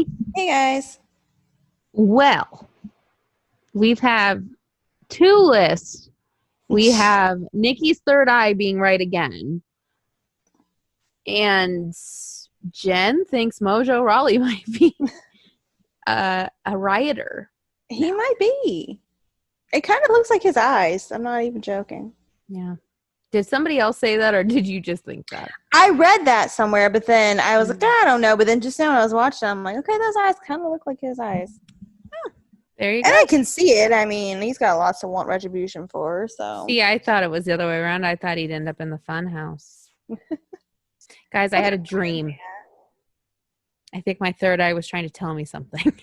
everybody. Hey, guys. Well, we've have two lists. We have Nikki's third eye being right again. And Jen thinks Mojo Rawley might be a rioter. He might be. It kind of looks like his eyes. I'm not even joking. Yeah. Did somebody else say that, or did you just think that? I read that somewhere, but then I was like, I don't know. But then just now when I was watching, I'm like, okay, those eyes kind of look like his eyes. There you go. And I can see it. I mean, he's got lots to want Retribution for, so. See, I thought it was the other way around. I thought he'd end up in the Funhouse. Guys, I had a dream. I think my third eye was trying to tell me something.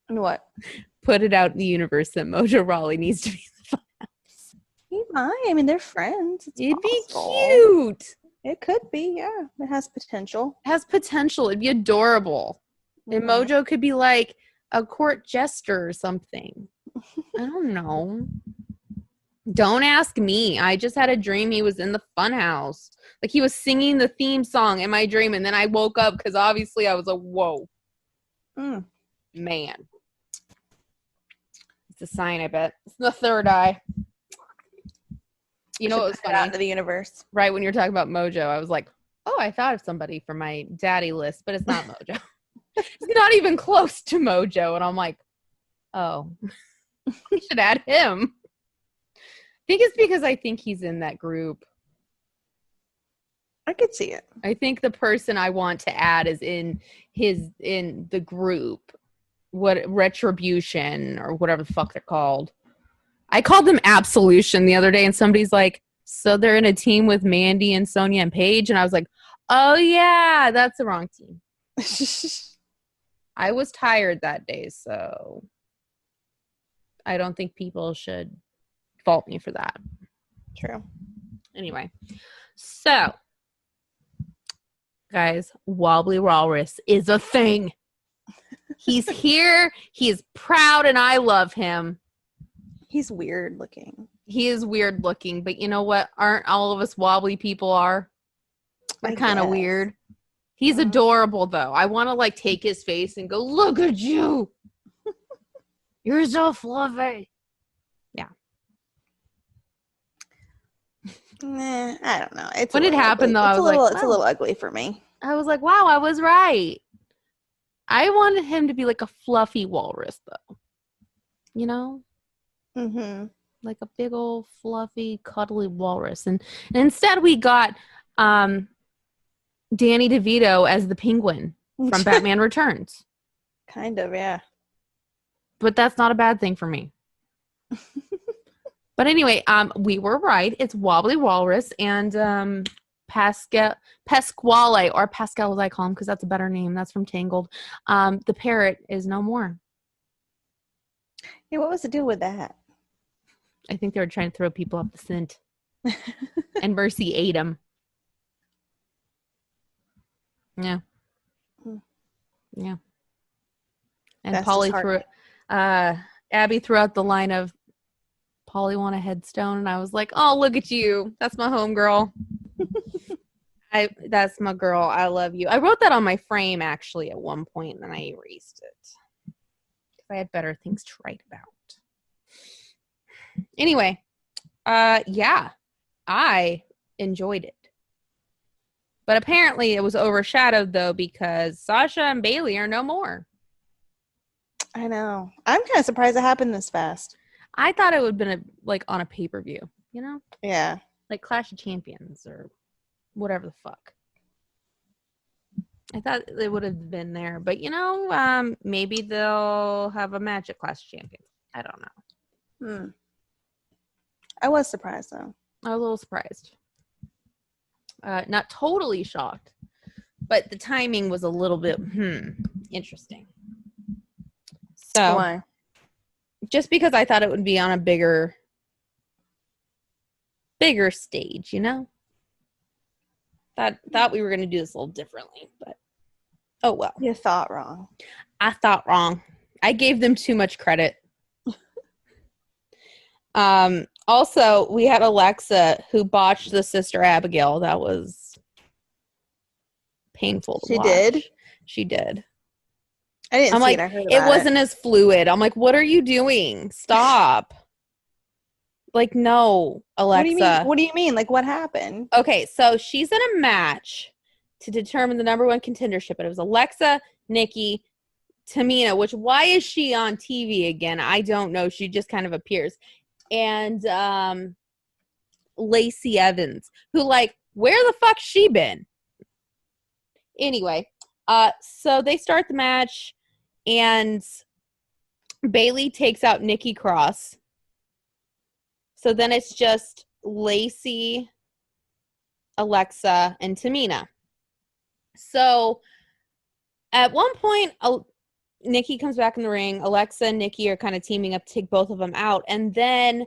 What? Put it out in the universe that Mojo Rawley needs to be in the Funhouse. He might. I mean, they're friends. It'd be cute. It could be, yeah. It has potential. It has potential. It'd be adorable. And Mojo could be like a court jester or something. I don't know. Don't ask me. I just had a dream he was in the Funhouse. Like he was singing the theme song in my dream, and then I woke up because obviously I was like, whoa. Man. It's a sign, I bet. It's the third eye. You know what was funny? Out into the universe. Right when you're talking about Mojo, I was like, oh, I thought of somebody for my daddy list, but it's not Mojo. It's not even close to Mojo. And I'm like, oh, we should add him. I think it's because I think he's in that group. I could see it. I think the person I want to add is in the group. What Retribution or whatever the fuck they're called. I called them Absolution the other day, and somebody's like, so they're in a team with Mandy and Sonia and Paige? And I was like, oh yeah, that's the wrong team. I was tired that day, so I don't think people should fault me for that. True. Anyway, so guys, Wobbly Walrus is a thing. He's here. He is proud, and I love him. He's weird looking. He is weird looking, but you know what? Aren't all of us wobbly people are? We're kind of weird. He's adorable, though. I want to, like, take his face and go, look at you. You're so fluffy. Yeah. I don't know. When it happened, though, I was like, it's a little ugly for me. I was like, wow, I was right. I wanted him to be like a fluffy walrus, though. You know? Mm-hmm. Like a big old fluffy, cuddly walrus. And instead we got Danny DeVito as the penguin from Batman Returns. Kind of, yeah. But that's not a bad thing for me. But anyway, we were right. It's Wobbly Walrus and Pasquale, or Pascal as I call him because that's a better name. That's from Tangled. The parrot is no more. Yeah, what was the deal with that? I think they were trying to throw people up the scent. And Mercy ate him. Yeah. Yeah. And That's Polly threw it. Abby threw out the line of Polly want a headstone, and I was like, oh, look at you. That's my homegirl. That's my girl. I love you. I wrote that on my frame actually at one point, and then I erased it. Because I had better things to write about. Anyway, yeah, I enjoyed it. But apparently it was overshadowed, though, because Sasha and Bailey are no more. I know. I'm kind of surprised it happened this fast. I thought it would have been on a pay-per-view, you know? Yeah. Like Clash of Champions or whatever the fuck. I thought it would have been there. But, you know, maybe they'll have a match at Clash of Champions. I don't know. I was surprised, though. I was a little surprised. Not totally shocked, but the timing was a little bit interesting. So, why? Just because I thought it would be on a bigger stage, you know? Thought we were going to do this a little differently, but oh well. You thought wrong. I thought wrong. I gave them too much credit. Also, we had Alexa who botched the Sister Abigail. That was painful to watch. She did? She did. I didn't I'm see like, it. I heard it about wasn't it. as fluid. I'm like, what are you doing? Stop. Like, no, Alexa. What do you mean? Like, what happened? Okay, so she's in a match to determine the number one contendership. And it was Alexa, Nikki, Tamina, which why is she on TV again? I don't know. She just kind of appears. And Lacey Evans, who like, where the fuck's she been? Anyway, so they start the match and Bailey takes out Nikki Cross. So then it's just Lacey, Alexa, and Tamina. So at one point, Nikki comes back in the ring. Alexa and Nikki are kind of teaming up to take both of them out. And then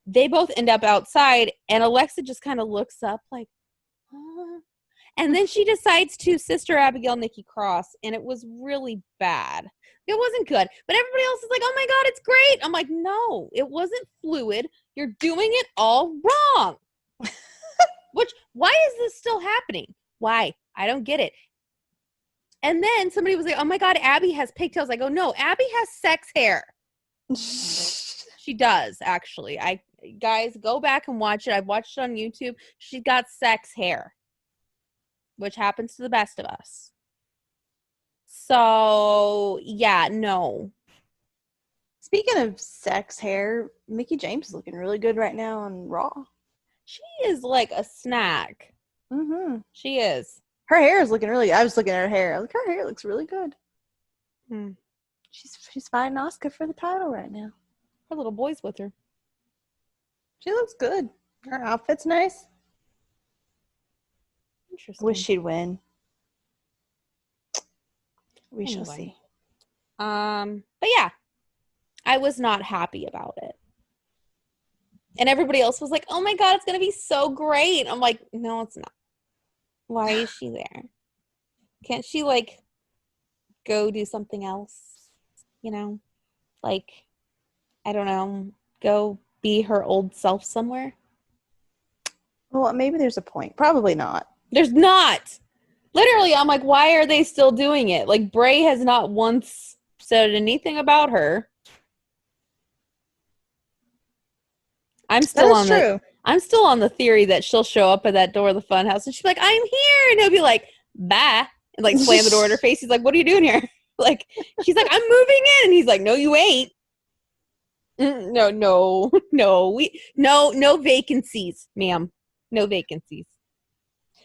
they both end up outside. And Alexa just kind of looks up like, huh? And then she decides to Sister Abigail Nikki Cross. And it was really bad. It wasn't good. But everybody else is like, oh my God, it's great. I'm like, no, it wasn't fluid. You're doing it all wrong. Why is this still happening? Why? I don't get it. And then somebody was like, oh my God, Abby has pigtails. I go, no, Abby has sex hair. She does, actually. Guys, go back and watch it. I've watched it on YouTube. She got sex hair, which happens to the best of us. So, yeah, no. Speaking of sex hair, Mickie James is looking really good right now on Raw. She is like a snack. Mm-hmm. She is. Her hair is looking really. I was looking at her hair. Like, her hair looks really good. She's fighting Asuka for the title right now. Her little boy's with her. She looks good. Her outfit's nice. Interesting. Wish she'd win. We shall see. But yeah, I was not happy about it. And everybody else was like, oh my God, it's going to be so great. I'm like, no, it's not. Why is she there? Can't she, like, go do something else? You know? Like, I don't know. Go be her old self somewhere? Well, maybe there's a point. Probably not. There's not. Literally, I'm like, why are they still doing it? Like, Bray has not once said anything about her. I'm still on the theory that she'll show up at that door of the funhouse and she'll be like, I'm here. And he'll be like, bye. And like slam the door in her face. He's like, what are you doing here? Like, she's like, I'm moving in. And he's like, no, you ain't. No vacancies, ma'am. No vacancies.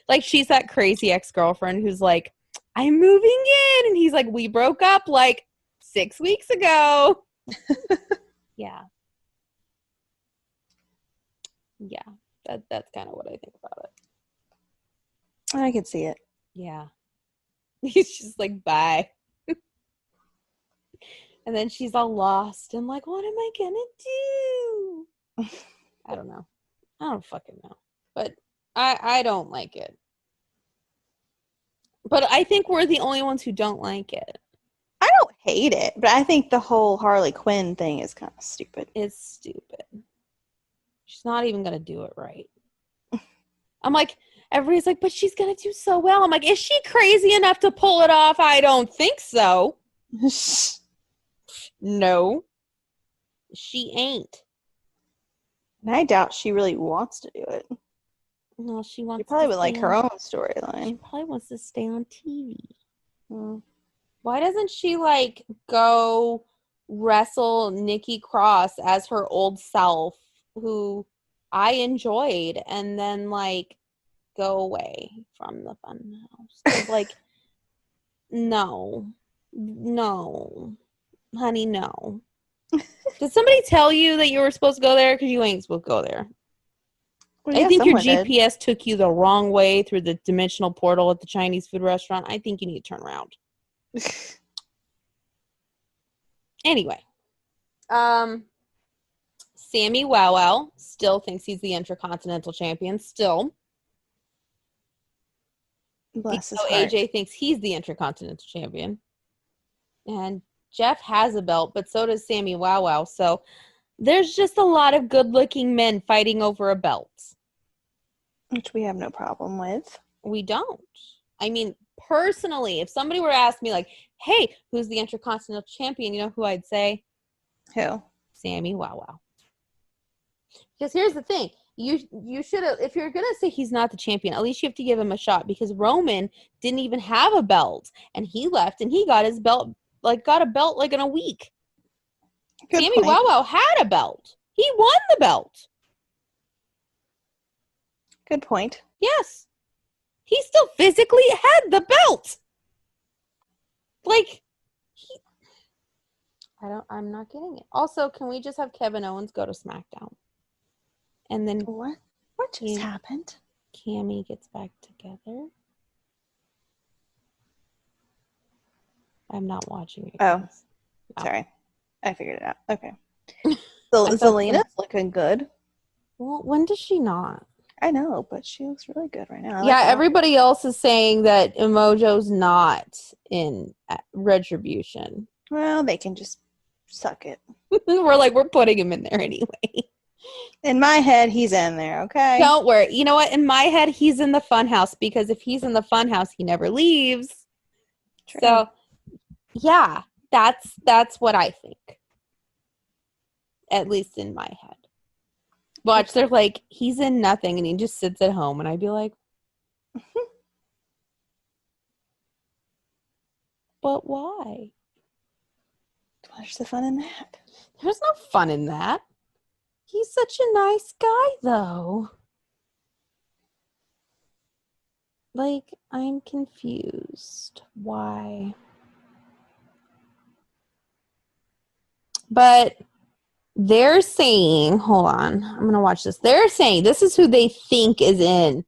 Like, she's that crazy ex-girlfriend who's like, I'm moving in. And he's like, we broke up like 6 weeks ago. Yeah. Yeah, that's kind of what I think about it. I can see it. Yeah. He's just like, bye. And then she's all lost and like, what am I gonna do? I don't know. I don't fucking know. But I don't like it. But I think we're the only ones who don't like it. I don't hate it, but I think the whole Harley Quinn thing is kind of stupid. It's stupid. She's not even going to do it right. I'm like, everybody's like, but she's going to do so well. I'm like, is she crazy enough to pull it off? I don't think so. No. She ain't. And I doubt she really wants to do it. No, she wants. She probably would like her own storyline. She probably wants to stay on TV. Why doesn't she like go wrestle Nikki Cross as her old self, who I enjoyed, and then like go away from the funhouse? Like, no, honey, no. Did somebody tell you that you were supposed to go there? Because you ain't supposed to go there. Well, yeah, I think your did. GPS took you the wrong way through the dimensional portal at the Chinese food restaurant. I think you need to turn around. Anyway. Sammy Wow still thinks he's the Intercontinental Champion. Still. Bless his heart. AJ thinks he's the Intercontinental Champion. And Jeff has a belt, but so does Sammy Wow. So there's just a lot of good-looking men fighting over a belt. Which we have no problem with. We don't. I mean, personally, if somebody were to ask me, like, hey, who's the Intercontinental Champion? You know who I'd say? Who? Sammy Wow. Because here's the thing. You should have, if you're going to say he's not the champion, at least you have to give him a shot, because Roman didn't even have a belt, and he left and he got his belt, got a belt in a week. Good Sammy point. Wow had a belt. He won the belt. Good point. Yes. He still physically had the belt. I'm not getting it. Also, can we just have Kevin Owens go to SmackDown? And then What just happened? Cammy gets back together. I'm not watching it. Oh, guys. sorry. I figured it out. Okay. So Zelina's looking good. Well, when does she not? I know, but she looks really good right now. Everybody else is saying that Emojo's not in Retribution. Well, they can just suck it. we're putting him in there anyway. In my head, he's in there, okay? Don't worry. You know what? In my head, he's in the Funhouse, because if he's in the Funhouse, he never leaves. True. So, yeah, that's what I think. At least in my head. Watch, they're like, he's in nothing, and he just sits at home, and I'd be like, but why? What's the fun in that? There's no fun in that. He's such a nice guy, though. I'm confused. Why? But they're saying, hold on, I'm going to watch this. They're saying this is who they think is in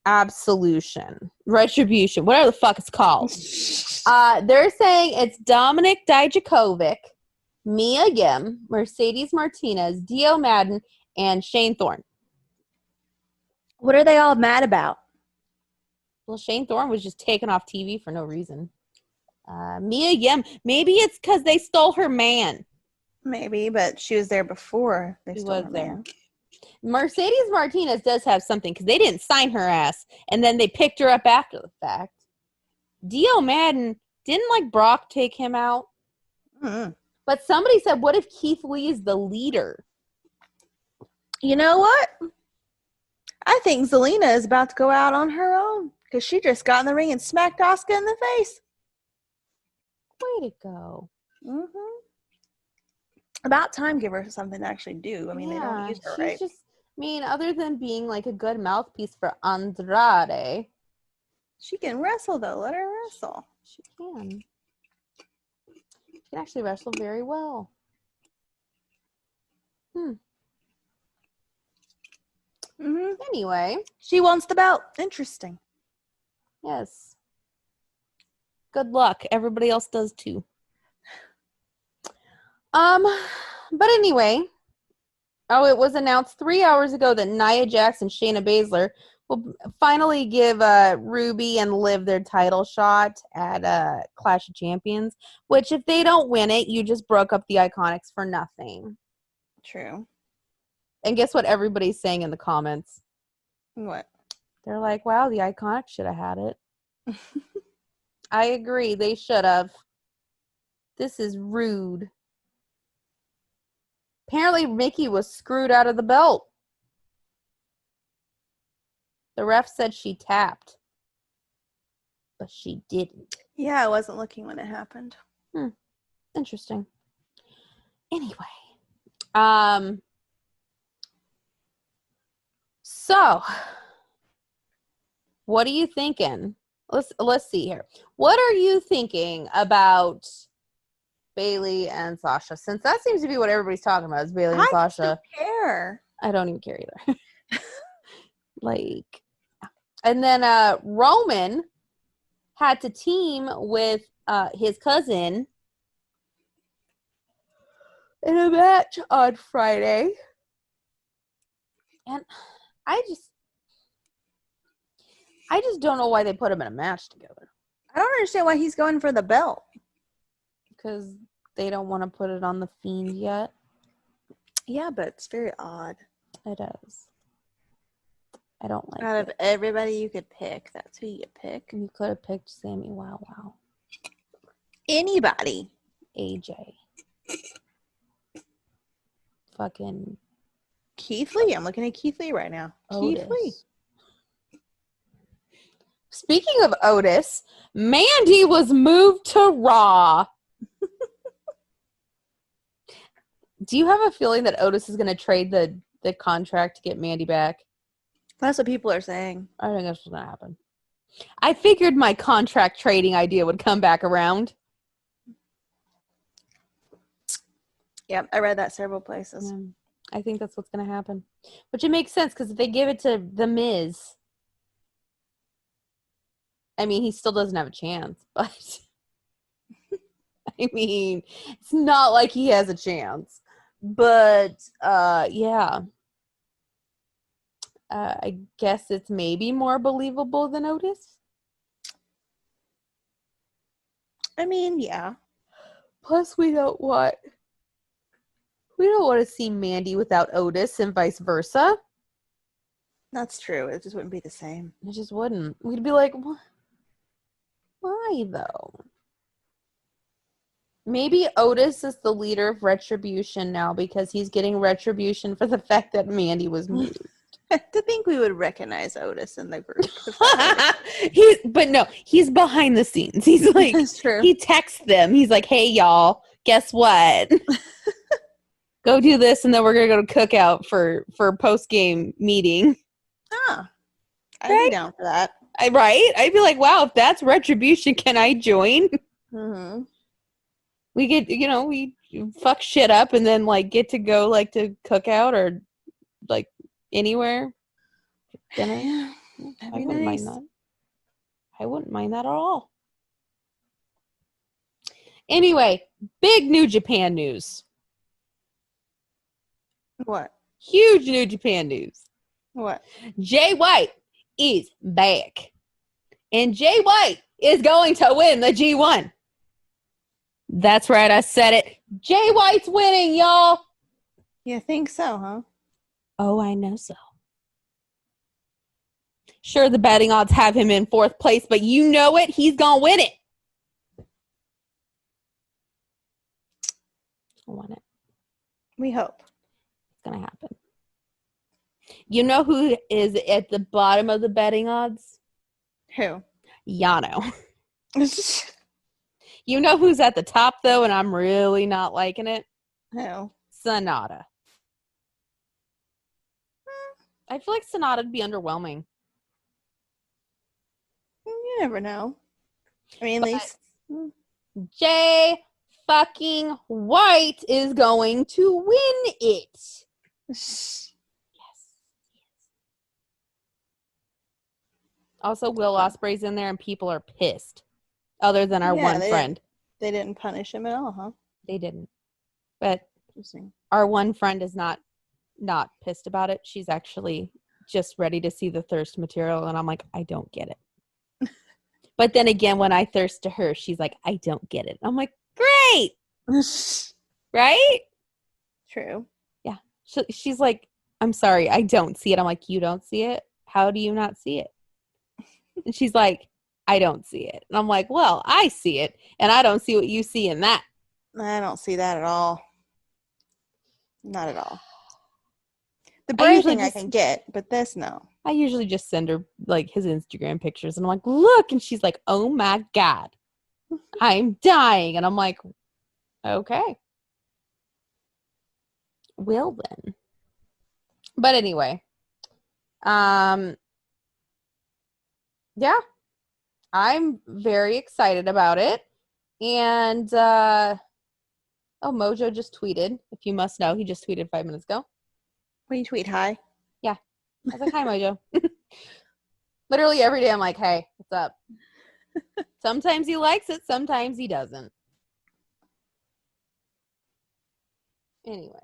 Absolution, Retribution, whatever the fuck it's called. They're saying it's Dominic Dijakovic, Mia Yim, Mercedes Martinez, Dio Madden, and Shane Thorne. What are they all mad about? Well, Shane Thorne was just taken off TV for no reason. Mia Yim, maybe it's because they stole her man. Maybe, but she was there before they She stole was her there. man. Mercedes Martinez does have something, because they didn't sign her ass, and then they picked her up after the fact. Dio Madden, didn't Brock take him out? Mm-hmm. But somebody said, what if Keith Lee is the leader? You know what? I think Zelina is about to go out on her own, because she just got in the ring and smacked Asuka in the face. Way to go. Mm-hmm. About time, give her something to actually do. I mean, they don't use her right. Other than being a good mouthpiece for Andrade. She can wrestle, though. Let her wrestle. She can. She can actually wrestle very well. Mm-hmm. Anyway. She wants the belt. Interesting. Yes. Good luck. Everybody else does too. But anyway. Oh, it was announced 3 hours ago that Nia Jax and Shayna Baszler will finally give Ruby and Liv their title shot at Clash of Champions, which if they don't win it, you just broke up the Iconics for nothing. True. And guess what everybody's saying in the comments? What? They're like, wow, the Iconics should have had it. I agree. They should have. This is rude. Apparently, Mickey was screwed out of the belt. The ref said she tapped. But she didn't. Yeah, I wasn't looking when it happened. Interesting. Anyway. So, what are you thinking? Let's see here. What are you thinking about Bayley and Sasha? Since that seems to be what everybody's talking about is Bayley and Sasha. I don't care. I don't even care either. And then Roman had to team with his cousin in a match on Friday. And I just don't know why they put him in a match together. I don't understand why he's going for the belt. Because they don't want to put it on the Fiend yet. Yeah, but it's very odd. It is. I don't like Out it. of everybody you could pick, that's who you pick. You could have picked Sammy Wow. Anybody. AJ. Fucking Keith Lee. I'm looking at Keith Lee right now. Otis. Keith Lee. Speaking of Otis, Mandy was moved to Raw. Do you have a feeling that Otis is going to trade the contract to get Mandy back? That's what people are saying. I think that's what's going to happen. I figured my contract trading idea would come back around. Yep, I read that several places. I think that's what's going to happen. Which it makes sense because if they give it to The Miz, I mean, he still doesn't have a chance, but I mean, it's not like he has a chance. But, yeah. I guess it's maybe more believable than Otis. I mean, yeah. Plus, we don't want to see Mandy without Otis and vice versa. That's true. It just wouldn't be the same. It just wouldn't. We'd be like, why though? Maybe Otis is the leader of Retribution now because he's getting retribution for the fact that Mandy was moved. To think we would recognize Otis in the group. But no, he's behind the scenes. He's like, That's true. He texts them. He's like, hey, y'all, guess what? Go do this, and then we're going to go to Cookout for post-game meeting. I'd be down for that. Right? I'd be like, wow, if that's Retribution, can I join? Mm-hmm. We get, we fuck shit up and then, like, get to go, like, to Cookout or, like, anywhere. Dinner. That'd I be wouldn't nice. mind that. I wouldn't mind that at all. Anyway, big New Japan news. What? Huge New Japan news. What? Jay White is back. And Jay White is going to win the G1. That's right, I said it. Jay White's winning, y'all. You think so, huh? Oh, I know so. Sure, the betting odds have him in 4th place, but you know it, he's going to win it. I want it. We hope. It's going to happen. You know who is at the bottom of the betting odds? Who? Yano. You know who's at the top, though, and I'm really not liking it? Who? Sonata. I feel like Sonata would be underwhelming. You never know. I mean, at least... Jay fucking White is going to win it. Yes. Also, Will Ospreay's in there, and people are pissed. Other than our one friend. They didn't punish him at all, huh? They didn't. But Interesting. Our one friend is not pissed about it. She's actually just ready to see the thirst material, and I'm like, I don't get it. But then again, when I thirst to her, she's like, I don't get it. I'm like, great! Right? True. Yeah. She's like, I'm sorry, I don't see it. I'm like, you don't see it? How do you not see it? And she's like, I don't see it. And I'm like, well, I see it, and I don't see what you see in that. I don't see that at all. Not at all. The brain thing I can get, but this, no. I usually just send her, like, his Instagram pictures, and I'm like, look, and she's like, oh my God, I'm dying. And I'm like, okay. Well, then. But anyway. Yeah. I'm very excited about it. And, Mojo just tweeted. If you must know, he just tweeted 5 minutes ago. When you tweet hi? Yeah. I was like, hi, Mojo. Literally every day I'm like, hey, what's up? Sometimes he likes it. Sometimes he doesn't. Anyway.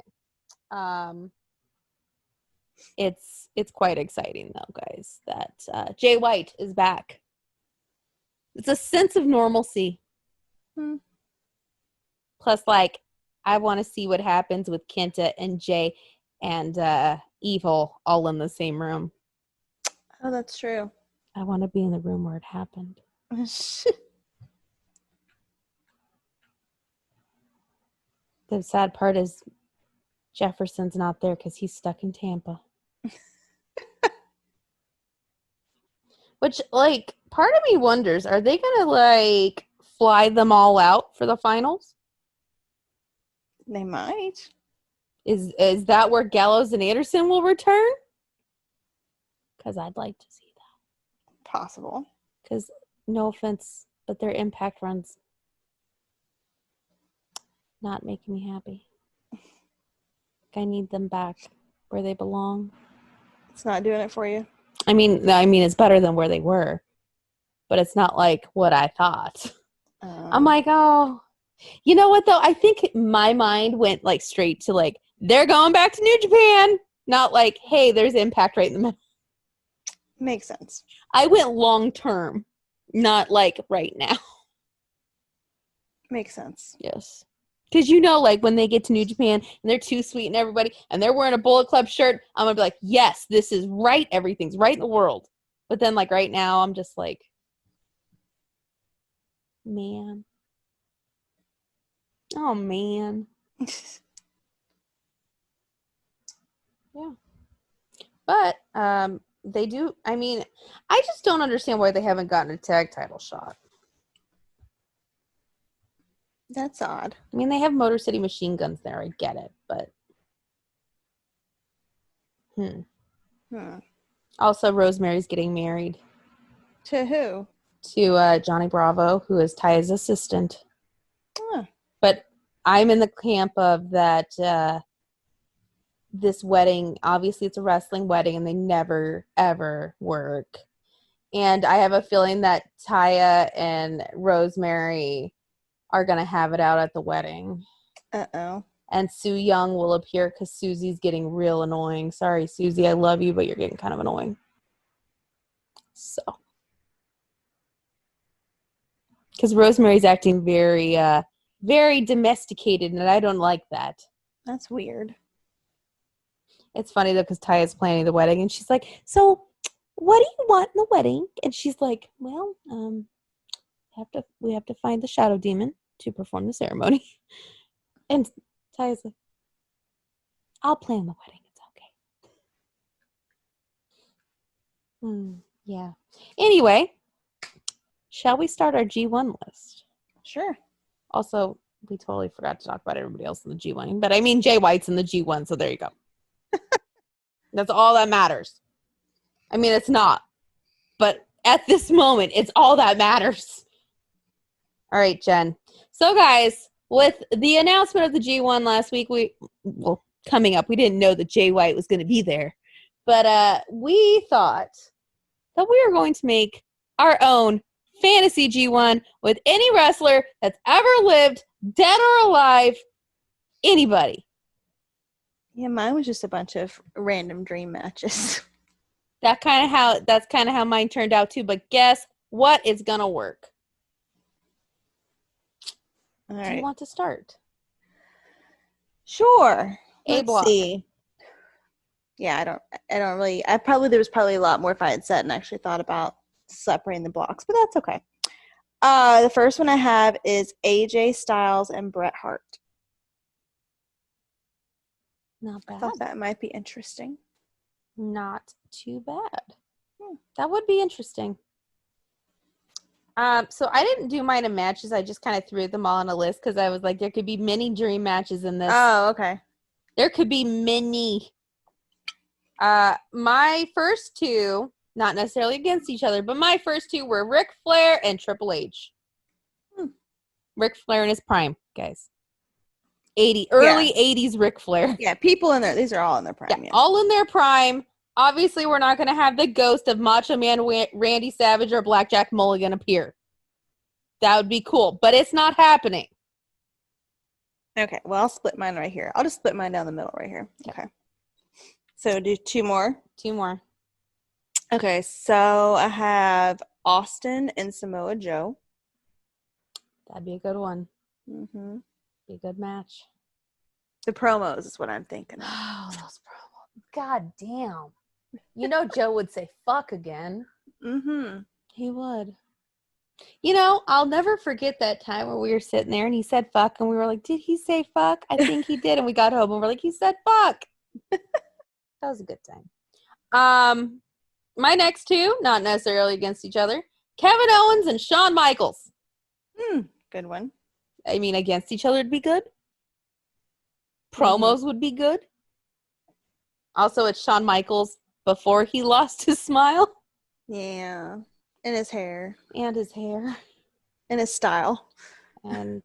It's quite exciting, though, guys, that Jay White is back. It's a sense of normalcy. Plus, like, I want to see what happens with Kenta and Jay and Evil all in the same room. Oh, that's true. I want to be in the room where it happened. The sad part is Jefferson's not there because he's stuck in Tampa. Which, like, part of me wonders, are they going to, like, fly them all out for the finals? They might. Is that where Gallows and Anderson will return? Because I'd like to see that. Possible. Because, no offense, but their Impact runs not making me happy. I need them back where they belong. It's not doing it for you. I mean, it's better than where they were, but it's not like what I thought. I'm like, oh, you know what though? I think my mind went like straight to like, they're going back to New Japan. Not like, hey, there's Impact right in the middle. Makes sense. I went long term, not like right now. Makes sense. Yes. Because you know, like when they get to New Japan and they're too sweet and everybody, and they're wearing a Bullet Club shirt, I'm going to be like, yes, this is right. Everything's right in the world. But then like right now, I'm just like, man. Oh, man. Yeah. But they do, I mean, I just don't understand why they haven't gotten a tag title shot. That's odd. I mean, they have Motor City Machine Guns there. I get it, but Also, Rosemary's getting married. To who? To Johnny Bravo, who is Taya's assistant. Huh. But I'm in the camp of that this wedding, obviously it's a wrestling wedding, and they never, ever work. And I have a feeling that Taya and Rosemary are going to have it out at the wedding. Uh-oh. And Sue Young will appear because Susie's getting real annoying. Sorry, Susie, I love you, but you're getting kind of annoying. So. Because Rosemary's acting very, very domesticated, and I don't like that. That's weird. It's funny, though, because Taya's planning the wedding, and she's like, so, what do you want in the wedding? And she's like, well, we have to find the shadow demon to perform the ceremony. And Taya's like, I'll plan the wedding. It's okay. Yeah. Anyway, shall we start our G1 list? Sure. Also, we totally forgot to talk about everybody else in the G1. But I mean, Jay White's in the G1, so there you go. That's all that matters. I mean, it's not. But at this moment, it's all that matters. All right, Jen. So, guys, with the announcement of the G1 last week, coming up, we didn't know that Jay White was going to be there. But we thought that we were going to make our own fantasy G1 with any wrestler that's ever lived, dead or alive, anybody. Yeah, mine was just a bunch of random dream matches. That's kind of how mine turned out too. But guess what? It's gonna work. All Do right. you want to start? Sure. Let's Let's see. Yeah, there was probably a lot more if I had said and actually thought about separating the blocks, but that's okay. The first one I have is AJ Styles and Bret Hart. Not bad. I thought that might be interesting. Not too bad. That would be interesting. So I didn't do mine in matches. I just kind of threw them all on a list because I was like, there could be many dream matches in this. Oh, okay. There could be many. My first two, not necessarily against each other, but my first two were Ric Flair and Triple H. Ric Flair in his prime, guys. Early 80s Ric Flair. Yeah, people in there. These are all in their prime. Yeah, all in their prime. Obviously, we're not going to have the ghost of Macho Man Randy Savage or Blackjack Mulligan appear. That would be cool, but it's not happening. Okay, well, I'll split mine right here. I'll just split mine down the middle right here. Okay. So do two more? Two more. Okay, so I have Austin and Samoa Joe. That'd be a good one. Mm-hmm. Be a good match. The promos is what I'm thinking of. Oh, those promos. God damn. You know Joe would say fuck again. Mm-hmm. He would. You know, I'll never forget that time where we were sitting there and he said fuck and we were like, did he say fuck? I think he did. And we got home and we're like, he said fuck. That was a good time. My next two, not necessarily against each other, Kevin Owens and Shawn Michaels. Good one. I mean, against each other would be good. Promos would be good. Also, it's Shawn Michaels before he lost his smile. Yeah. And his hair. And his hair. And his style. And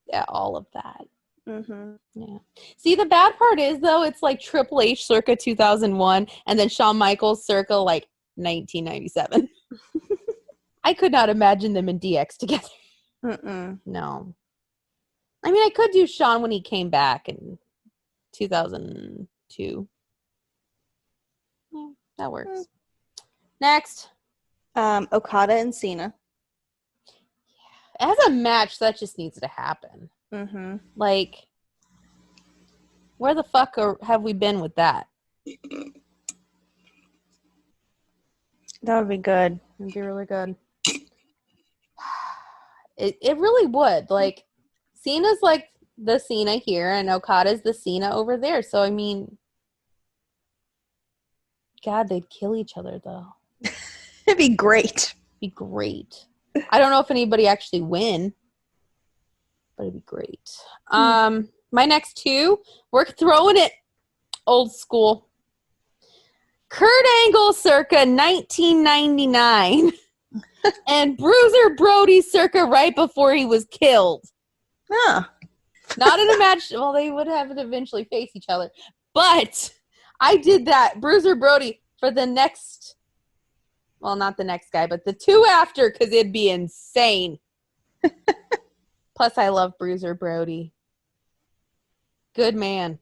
yeah, all of that. Mm-hmm. Yeah. See, the bad part is, though, it's like Triple H circa 2001 and then Shawn Michaels circa like 1997. I could not imagine them in DX together. No. I mean, I could do Shawn when he came back in 2002. Yeah, that works. Next. Okada and Cena. As a match, that just needs to happen. Mm-hmm. Like, where the fuck have we been with that? That would be good. It'd be really good. It really would. Like, Cena's like the Cena here, and Okada's the Cena over there. So, I mean, God, they'd kill each other, though. It'd be great. Be great. I don't know if anybody actually win, but it'd be great. My next two, we're throwing it old school. Kurt Angle circa 1999 and Bruiser Brody circa right before he was killed. Huh. Not in a match. Well, they would have to eventually face each other. But I did that. Bruiser Brody for the next... Well, not the next guy, but the two after, because it'd be insane. Plus, I love Bruiser Brody. Good man.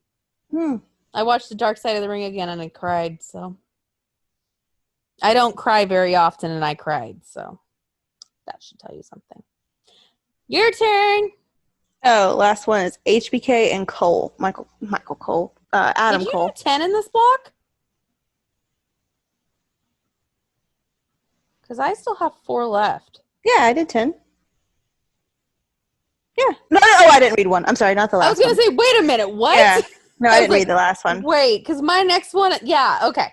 I watched The Dark Side of the Ring again, and I cried, so. I don't cry very often, and I cried, so. That should tell you something. Your turn. Oh, last one is HBK and Cole. Michael Cole. Adam Cole. Did you do 10 in this block? Because I still have 4 left. Yeah, I did 10. Yeah. No, I didn't read one. I'm sorry, not the last one. I was going to say, wait a minute, what? Yeah. No, I didn't read the last one. Wait, because my next one, yeah, okay.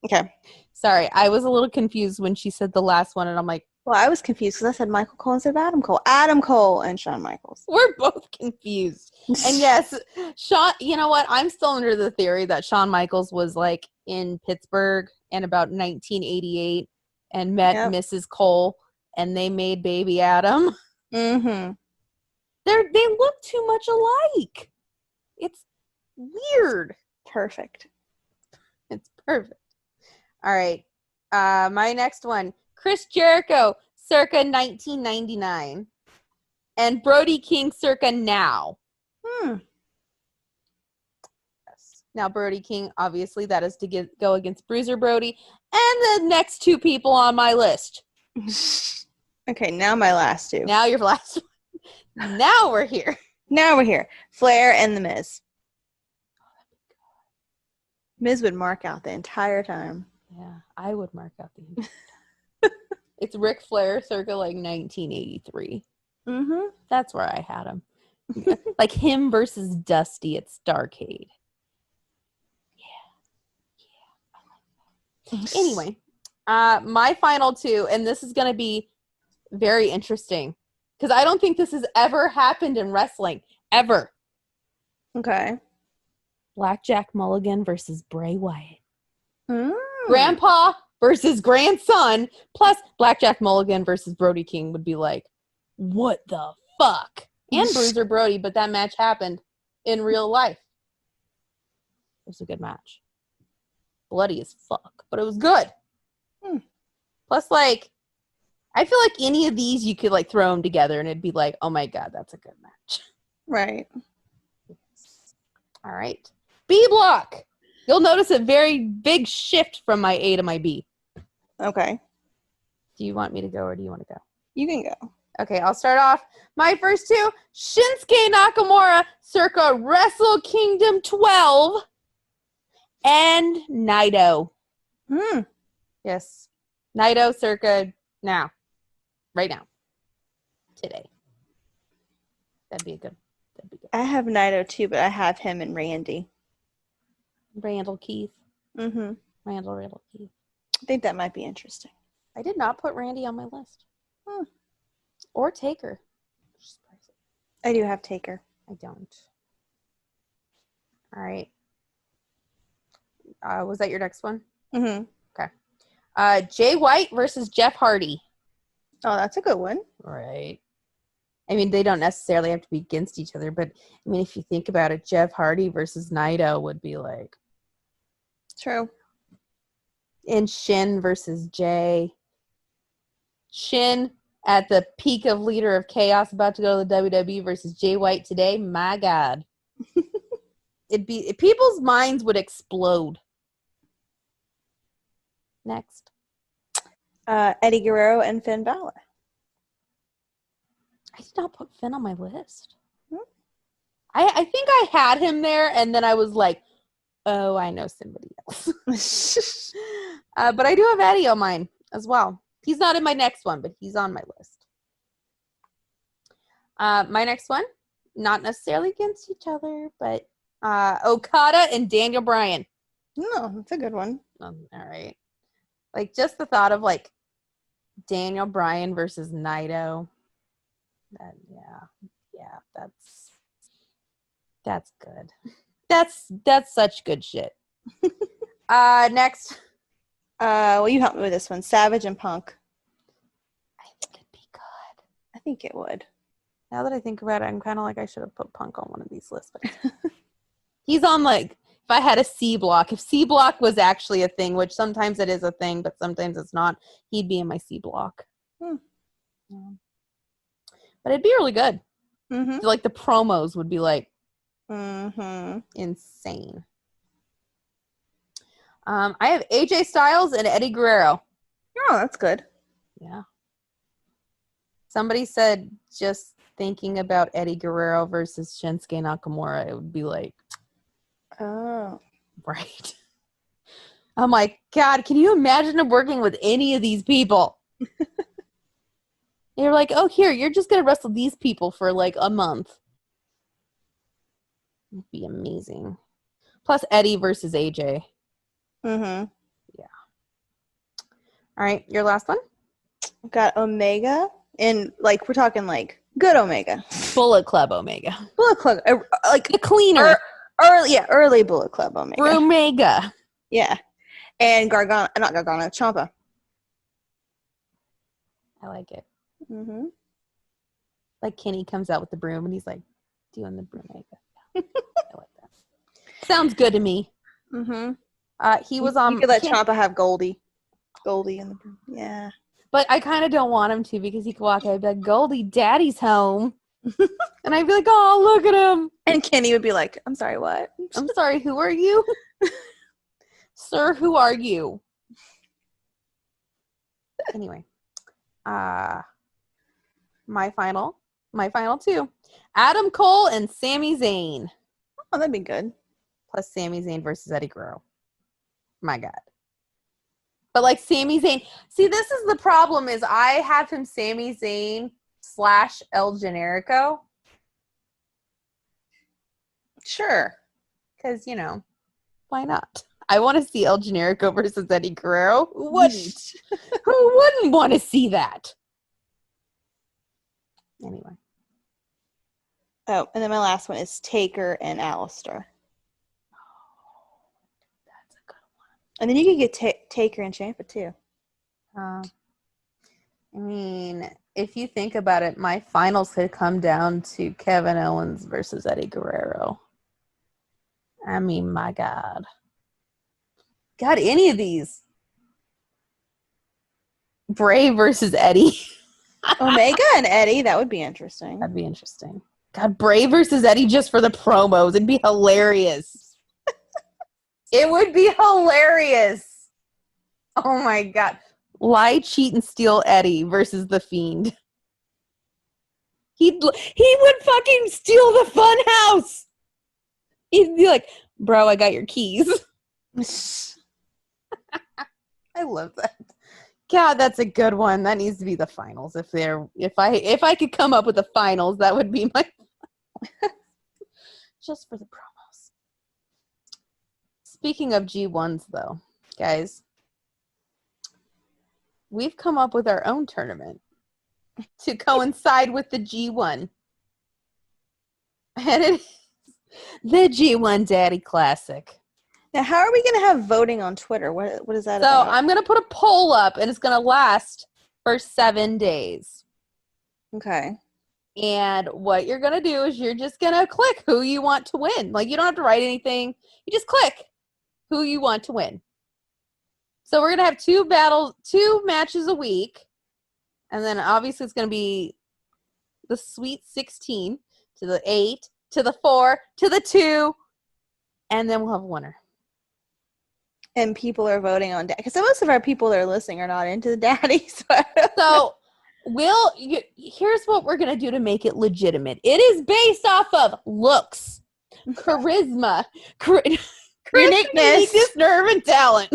Okay. Sorry, I was a little confused when she said the last one, and I'm like... Well, I was confused because I said Michael Cole instead of Adam Cole. Adam Cole and Shawn Michaels. We're both confused. And yes, Shawn, you know what? I'm still under the theory that Shawn Michaels was, like, in Pittsburgh in about 1988 and met Mrs. Cole, and they made baby Adam. Mm-hmm. They look too much alike. It's weird. Perfect. It's perfect. All right. My next one. Chris Jericho, circa 1999. And Brody King, circa now. Yes. Now, Brody King, obviously, that is to go against Bruiser Brody. And the next two people on my list. Okay, now my last two. Now your last one. Now we're here. Now we're here. Flair and The Miz. Miz would mark out the entire time. Yeah, I would mark out the entire time. It's Ric Flair circa like 1983. Mm-hmm. That's where I had him. Like him versus Dusty at Starrcade. Yeah, I like that. Anyway, my final two, and this is going to be very interesting because I don't think this has ever happened in wrestling. Ever. Okay. Blackjack Mulligan versus Bray Wyatt. Grandpa versus grandson, plus Blackjack Mulligan versus Brody King would be like, what the fuck? And Bruiser Brody, but that match happened in real life. It was a good match. Bloody as fuck, but it was good. Plus, like, I feel like any of these you could, like, throw them together and it'd be like, oh my God, that's a good match. Right. All right. B block. You'll notice a very big shift from my A to my B. Okay. Do you want me to go or do you want to go? You can go. Okay, I'll start off. My first two, Shinsuke Nakamura, circa Wrestle Kingdom 12, and Naito. Yes. Naito, circa now. right now. Today. That'd be good. I have Naito too, but I have him and Randy. Randall Keith. Mm-hmm. Randall Keith. I think that might be interesting. I did not put Randy on my list. Hmm. Or Taker. I do have Taker. I don't. All right. Was that your next one? Mm-hmm. Okay. Jay White versus Jeff Hardy. Oh, that's a good one. Right. I mean, they don't necessarily have to be against each other, but I mean, if you think about it, Jeff Hardy versus Naito would be like. True. And Shin versus Jay. Shin at the peak of Leader of Chaos, about to go to the WWE versus Jay White today. My God. People's minds would explode. Next. Eddie Guerrero and Finn Balor. I did not put Finn on my list. I think I had him there, and then I was like, oh, I know somebody else. But I do have Eddie on mine as well. He's not in my next one, but he's on my list. My next one, not necessarily against each other, but Okada and Daniel Bryan. No, that's a good one. All right. Like, just the thought of, like, Daniel Bryan versus Naito. That's good. That's such good shit. Next. Well, you helped me with this one. Savage and Punk. I think it'd be good. I think it would. Now that I think about it, I'm kind of like I should have put Punk on one of these lists. But he's on, like, if I had a C block, if C block was actually a thing, which sometimes it is a thing, but sometimes it's not, he'd be in my C block. Yeah. But it'd be really good. Mm-hmm. Like, the promos would be, like, insane. I have AJ Styles and Eddie Guerrero. Oh, that's good. Yeah. Somebody said just thinking about Eddie Guerrero versus Shinsuke Nakamura, it would be like, oh, right. I'm like, God, can you imagine working with any of these people? They're like, oh, here, you're just going to wrestle these people for like a month. It'd be amazing. Plus Eddie versus AJ. Mm-hmm. Yeah. All right, your last one? I've got Omega, and like we're talking like good Omega. Bullet Club Omega. Bullet Club, like the cleaner. Early Bullet Club Omega. Omega. Yeah. And Ciampa. I like it. Mm-hmm. Like Kenny comes out with the broom and he's like doing the broom Omega. I like that. Sounds good to me. Mm-hmm. He was on. You could let Ciampa have Goldie in the broom. Yeah. But I kind of don't want him to because he could walk out and be like, Goldie, Daddy's home. And I'd be like, oh, look at him. And Kenny would be like, I'm sorry, what? I'm sorry, who are you? Sir, who are you? Anyway. My final two. Adam Cole and Sami Zayn. Oh, that'd be good. Plus Sami Zayn versus Eddie Guerrero. My God. But like Sami Zayn. See, this is the problem is I have him Sami Zayn / El Generico. Sure. Because, you know, why not? I want to see El Generico versus Eddie Guerrero. Who wouldn't? Who wouldn't want to see that? Anyway. Oh, and then my last one is Taker and Alistair. Oh, that's a good one. And then you could get Taker and Ciampa too. I mean, if you think about it, my finals could come down to Kevin Owens versus Eddie Guerrero. I mean, my God. God, any of these. Bray versus Eddie. Omega and Eddie, that would be interesting. That'd be interesting. God, Bray versus Eddie just for the promos. It'd be hilarious. It would be hilarious. Oh, my God. Lie, cheat, and steal Eddie versus The Fiend. He would fucking steal the fun house. He'd be like, bro, I got your keys. I love that. God, that's a good one. That needs to be the finals. If I could come up with the finals, that would be my just for the promos. Speaking of G1s though, guys, we've come up with our own tournament to coincide with the G1. And it is the G1 Daddy Classic. Now, how are we going to have voting on Twitter? What is that about? So I'm going to put a poll up, and it's going to last for 7 days. Okay. And what you're going to do is you're just going to click who you want to win. Like, you don't have to write anything. You just click who you want to win. So we're going to have 2 matches a week. And then obviously it's going to be the Sweet 16 to the 8 to the 4 to the 2. And then we'll have a winner. And people are voting on daddy. Because most of our people that are listening are not into the daddy. So here's what we're going to do to make it legitimate. It is based off of looks, charisma, uniqueness, nerve, and talent.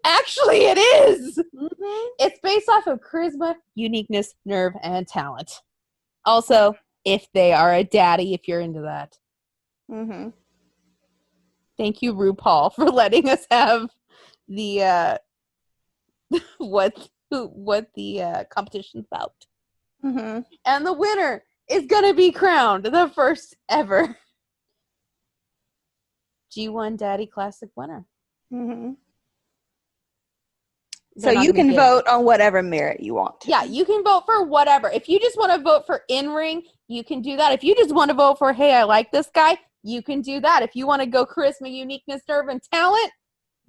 Actually, it is. Mm-hmm. It's based off of charisma, uniqueness, nerve, and talent. Also, if they are a daddy, if you're into that. Mm-hmm. Thank you, RuPaul, for letting us have the what the competition's about. Mm-hmm. And the winner is gonna be crowned the first ever G1 Daddy Classic winner. Mm-hmm. So you can vote on whatever merit you want. Yeah, you can vote for whatever. If you just want to vote for in-ring, you can do that. If you just want to vote for, hey, I like this guy, you can do that. If you want to go charisma, uniqueness, nerve, and talent,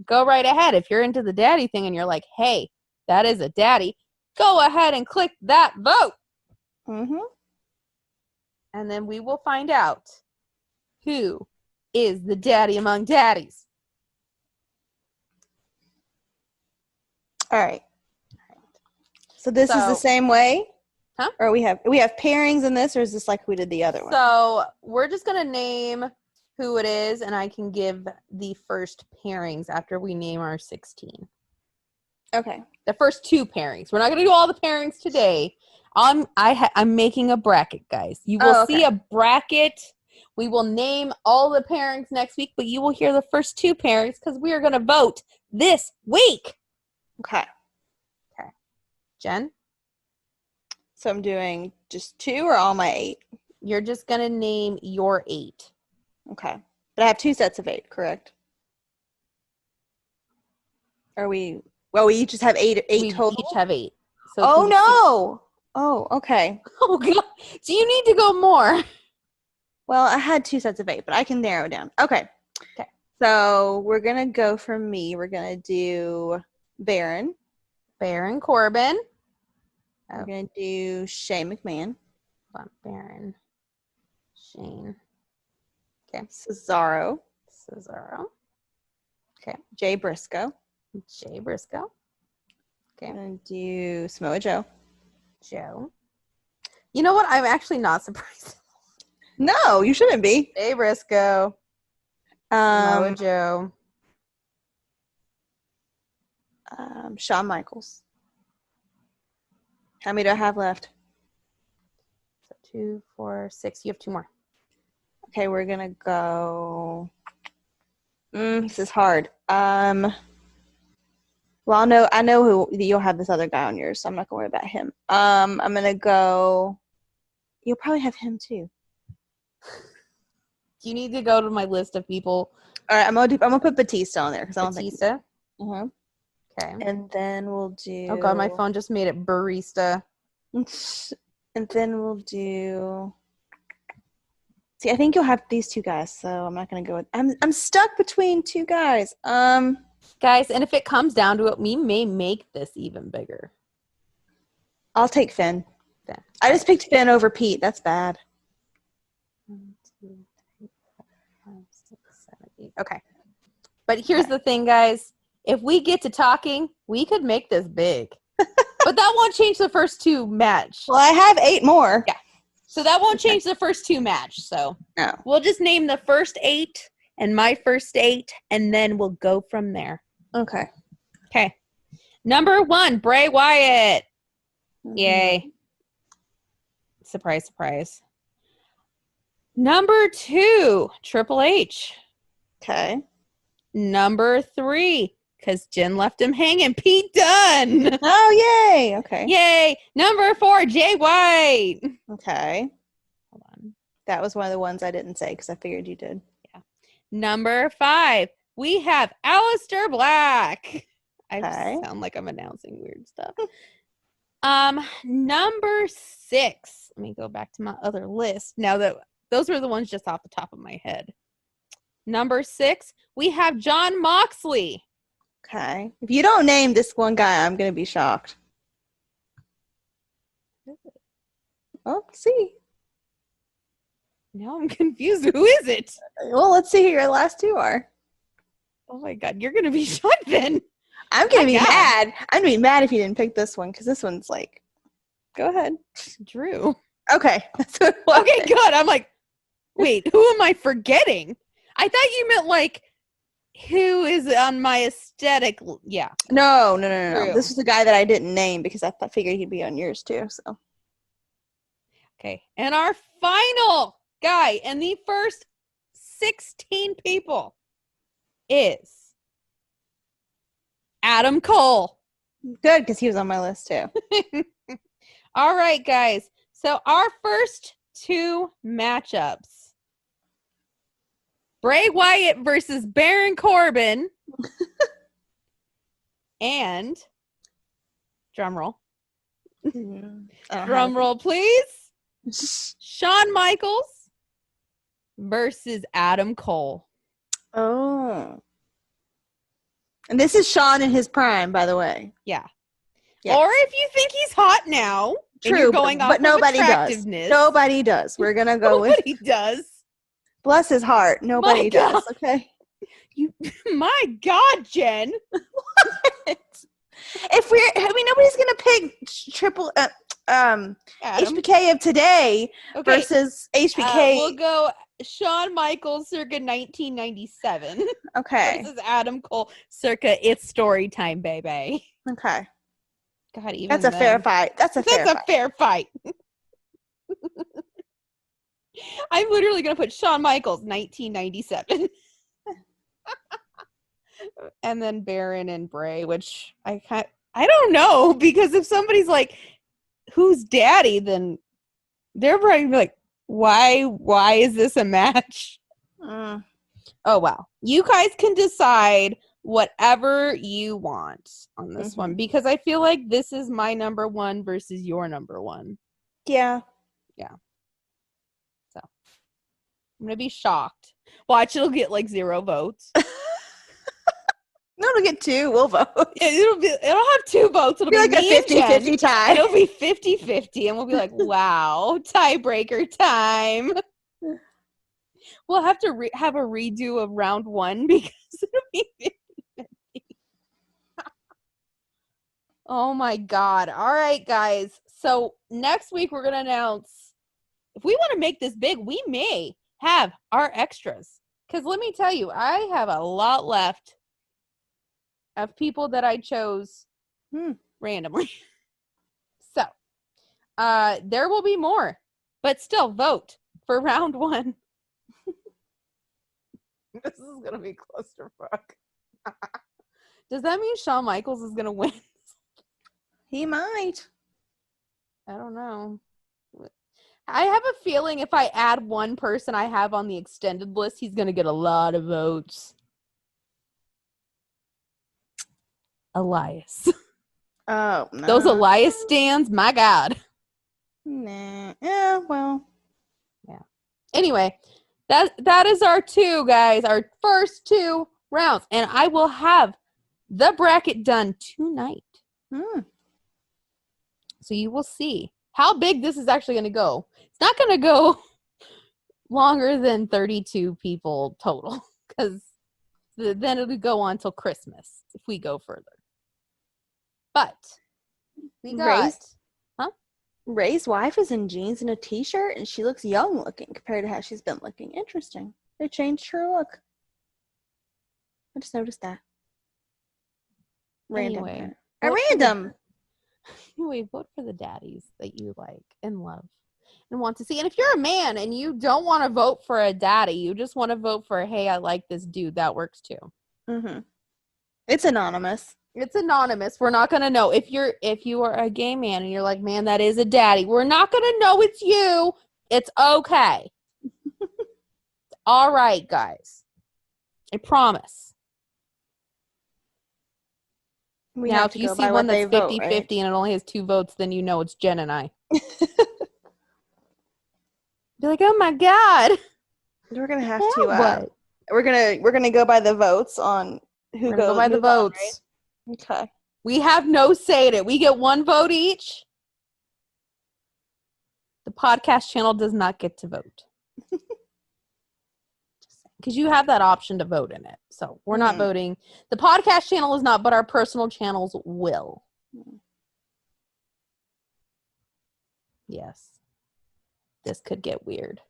go right ahead. If you're into the daddy thing and you're like, hey, that is a daddy, go ahead and click that vote. Mm-hmm. And then we will find out who is the daddy among daddies. All right. So this is the same way? Huh? Or we have pairings in this, or is this like we did the other one? So we're just going to name who it is, and I can give the first pairings after we name our 16. Okay. The first 2 pairings. We're not going to do all the pairings today. I'm making a bracket, guys. You will see a bracket. We will name all the pairings next week, but you will hear the first 2 pairings because we are going to vote this week. Okay. Jen? So I'm doing just 2 or all my 8? You're just going to name your 8. Okay. But I have 2 sets of 8, correct? We each just have 8 total? We each have 8. So no! Oh, okay. Oh, God. Do you need to go more? Well, I had 2 sets of 8, but I can narrow it down. Okay. So we're going to go for me. We're going to do Baron Corbin. We're going to do Shane McMahon. Baron. Shane. Okay. Cesaro. Okay. Jay Briscoe. Okay. I'm going to do Samoa Joe. You know what? I'm actually not surprised. No, you shouldn't be. Jay Briscoe. Samoa Joe. Shawn Michaels. How many do I have left? So 2, 4, 6. You have 2 more. Okay, we're gonna go. This is hard. Well, I know who you'll have this other guy on yours, so I'm not gonna worry about him. I'm gonna go. You'll probably have him too. Do you need to go to my list of people? All right, I'm gonna put Batista on there because I don't think. Batista. Okay. And then we'll do. Oh God, my phone just made it barista. And then we'll do. See, I think you'll have these 2 guys, so I'm not gonna go with. I'm stuck between 2 guys. Guys, and if it comes down to it, we may make this even bigger. I'll take Finn. I just picked Finn over Pete. That's bad. 1, 2, 3, 4, 5, 6, 7, 8. Okay. But here's the thing, guys. If we get to talking, we could make this big. But that won't change the first 2 match. Well, I have 8 more. Yeah. So that won't change the first 2 match. So no. We'll just name the first 8 and my first 8, and then we'll go from there. Okay. Number 1, Bray Wyatt. Yay. Surprise, surprise. Number 2, Triple H. Okay. Number 3, because Jen left him hanging, Pete Dunne. Oh, yay. Okay. Yay. Number 4, Jay White. Okay. Hold on. That was one of the ones I didn't say because I figured you did. Yeah. Number 5, we have Aleister Black. I sound like I'm announcing weird stuff. Number 6. Let me go back to my other list. Now that those were the ones just off the top of my head. Number 6, we have Jon Moxley. Okay. If you don't name this one guy, I'm going to be shocked. Oh, see. Now I'm confused. Who is it? Well, let's see who your last 2 are. Oh my God, you're going to be shocked then. I'm going to be mad. I'm going to be mad if you didn't pick this one because this one's like, go ahead. Drew. Okay. Okay, good. I'm like, wait, who am I forgetting? I thought you meant like who is on my aesthetic. Yeah. No. Drew. This is the guy that I didn't name because I figured he'd be on yours too. So. Okay. And our final guy and the first 16 people is Adam Cole. Good, because he was on my list too. All right, guys. So our first 2 matchups. Bray Wyatt versus Baron Corbin. And drumroll. Drumroll, please. Shawn Michaels versus Adam Cole. Oh. And this is Shawn in his prime, by the way. Yeah. Yes. Or if you think he's hot now. True, but nobody does. Nobody does. We're going to go with. Nobody does. Bless his heart. Nobody does. Okay. My God, Jen. Nobody's going to pick triple HBK of today versus HBK. We'll go Shawn Michaels circa 1997. Okay. Versus Adam Cole circa It's Story Time, baby. Okay. God, even that's a fair fight. That's a fair fight. I'm literally going to put Shawn Michaels 1997. And then Baron and Bray, which I don't know, because if somebody's like, who's daddy, then they're probably like, why is this a match? Oh, wow. You guys can decide whatever you want on this one, because I feel like this is my number 1 versus your number 1. Yeah. So I'm going to be shocked. Watch, it'll get like 0 votes. No, it'll get 2. We'll vote. It'll have 2 votes. It'll be like a 50-50 tie. It'll be 50-50, and we'll be like, wow, tiebreaker time. We'll have to have a redo of round 1 because it'll be 50-50. Oh my God. All right, guys. So next week we're going to announce, if we want to make this big, we may have our extras. Because let me tell you, I have a lot left of people that I chose randomly. So, there will be more, but still vote for round 1. This is going to be clusterfuck. Does that mean Shawn Michaels is going to win? He might. I don't know. I have a feeling if I add one person I have on the extended list, he's going to get a lot of votes. Elias. Oh, no. Those Elias stands, my God. Nah. Yeah, well. Yeah. Anyway, that is our 2, guys. Our first 2 rounds. And I will have the bracket done tonight. So you will see how big this is actually going to go. It's not going to go longer than 32 people total, because then it'll go on till Christmas if we go further. But we got Ray's wife is in jeans and a t-shirt, and she looks young looking compared to how she's been looking. Interesting. They changed her look. I just noticed that. Random. Anyway, random. Anyway, vote for the daddies that you like and love and want to see. And if you're a man and you don't want to vote for a daddy, you just want to vote for, hey, I like this dude, that works too. Mm-hmm. It's anonymous. It's anonymous. We're not gonna know. If you are a gay man and you're like, man, that is a daddy, we're not gonna know it's you. It's okay. All right, guys. I promise. Now, if you see one that's 50-50 right? and it only has 2 votes, then you know it's Jen and I. Be like, oh my God. We're gonna have to. We're gonna go by the votes on who goes. Go by the votes. Right? Okay. We have no say in it. We get 1 vote each. The podcast channel does not get to vote. Because you have that option to vote in it. So we're not voting. The podcast channel is not, but our personal channels will. Yes. This could get weird.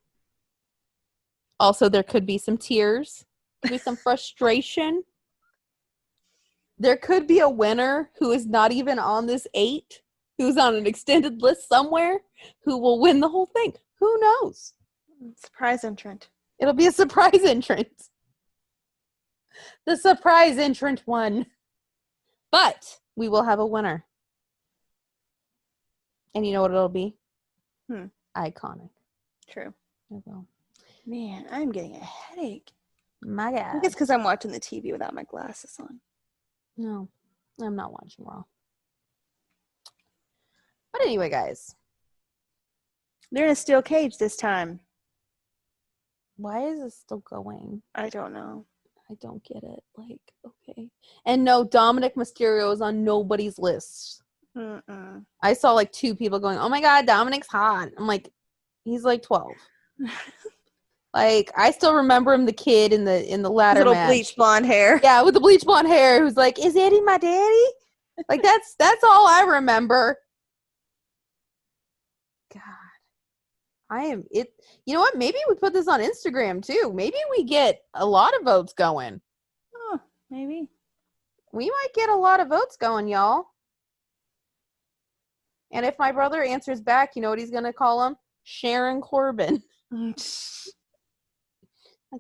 Also, there could be some tears. Could be some frustration. There could be a winner who is not even on this 8, who's on an extended list somewhere, who will win the whole thing. Who knows? Surprise entrant. It'll be a surprise entrant. The surprise entrant won. But we will have a winner. And you know what it'll be? Iconic. True. It will. Man, I'm getting a headache. My God. I think it's because I'm watching the TV without my glasses on. No, I'm not watching Raw. But anyway, guys. They're in a steel cage this time. Why is this still going? I don't know. I don't get it. Like, okay. And no, Dominic Mysterio is on nobody's list. I saw like 2 people going, oh my God, Dominic's hot. I'm like, he's like 12. Like, I still remember him, the kid in the ladder little match. bleach blonde hair. Yeah, with the bleach blonde hair, who's like, is Eddie my daddy? Like, that's all I remember. God. You know what? Maybe we put this on Instagram too. Maybe we get a lot of votes going. Oh, maybe. We might get a lot of votes going, y'all. And if my brother answers back, you know what he's going to call him? Sharon Corbin. Like,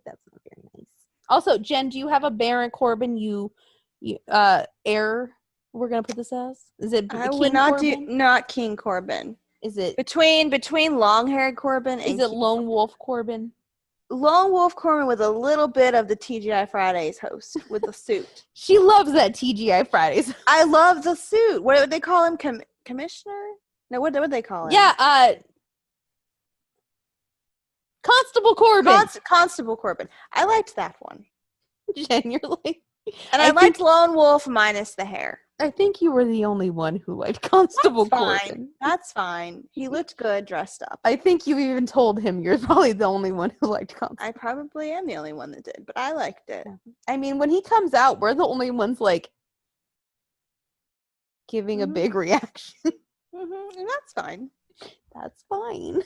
that's not very nice. Also, Jen, do you have a Baron Corbin you heir? We're going to put this as? Is it I would not Corbin? Not King Corbin. Is it between long-haired Corbin and is it Lone Wolf Corbin? Lone Wolf Corbin with a little bit of the TGI Fridays host with the suit. She loves that TGI Fridays. I love the suit. What would they call him? Commissioner? No, what would they call him? Yeah, Constable Corbin. Constable Corbin. I liked that one. Jen, you're like... And I liked Lone Wolf minus the hair. I think you were the only one who liked Constable Corbin. That's fine. He looked good dressed up. I think you even told him you're probably the only one who liked Constable. I probably am the only one that did, but I liked it. Yeah. I mean, when he comes out, we're the only ones, like, giving a big reaction. And that's fine. That's fine.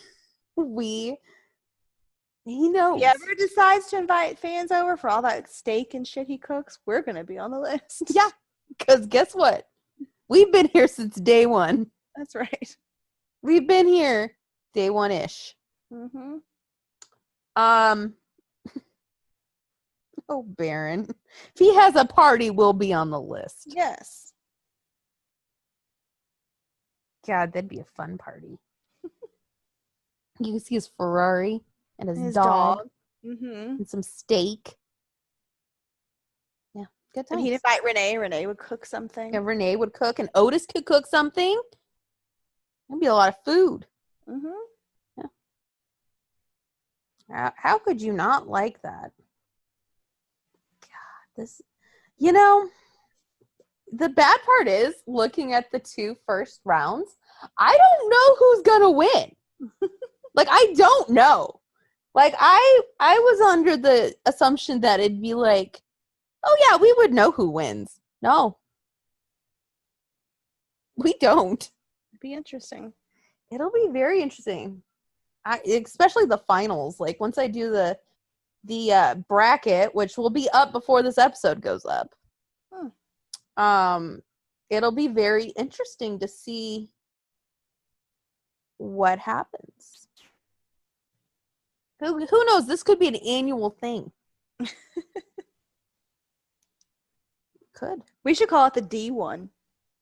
He knows. If he ever decides to invite fans over for all that steak and shit he cooks, we're going to be on the list. Yeah. Because guess what? We've been here since day 1. That's right. We've been here day 1-ish. Oh, Baron. If he has a party, we'll be on the list. Yes. God, that'd be a fun party. You can see his Ferrari and his dog. And some steak. Yeah, good times. And he'd invite Renee. Renee would cook something. Yeah, Renee would cook, and Otis could cook something. That'd be a lot of food. Yeah. How could you not like that? God, this, you know, the bad part is looking at the 2 first rounds. I don't know who's gonna win. Like, I don't know. Like, I was under the assumption that it'd be like, oh yeah, we would know who wins. No. We don't. It'd be interesting. It'll be very interesting. Especially the finals. Like, once I do the bracket, which will be up before this episode goes up. it'll be very interesting to see what happens. Who knows? This could be an annual thing. Could. We should call it the D1.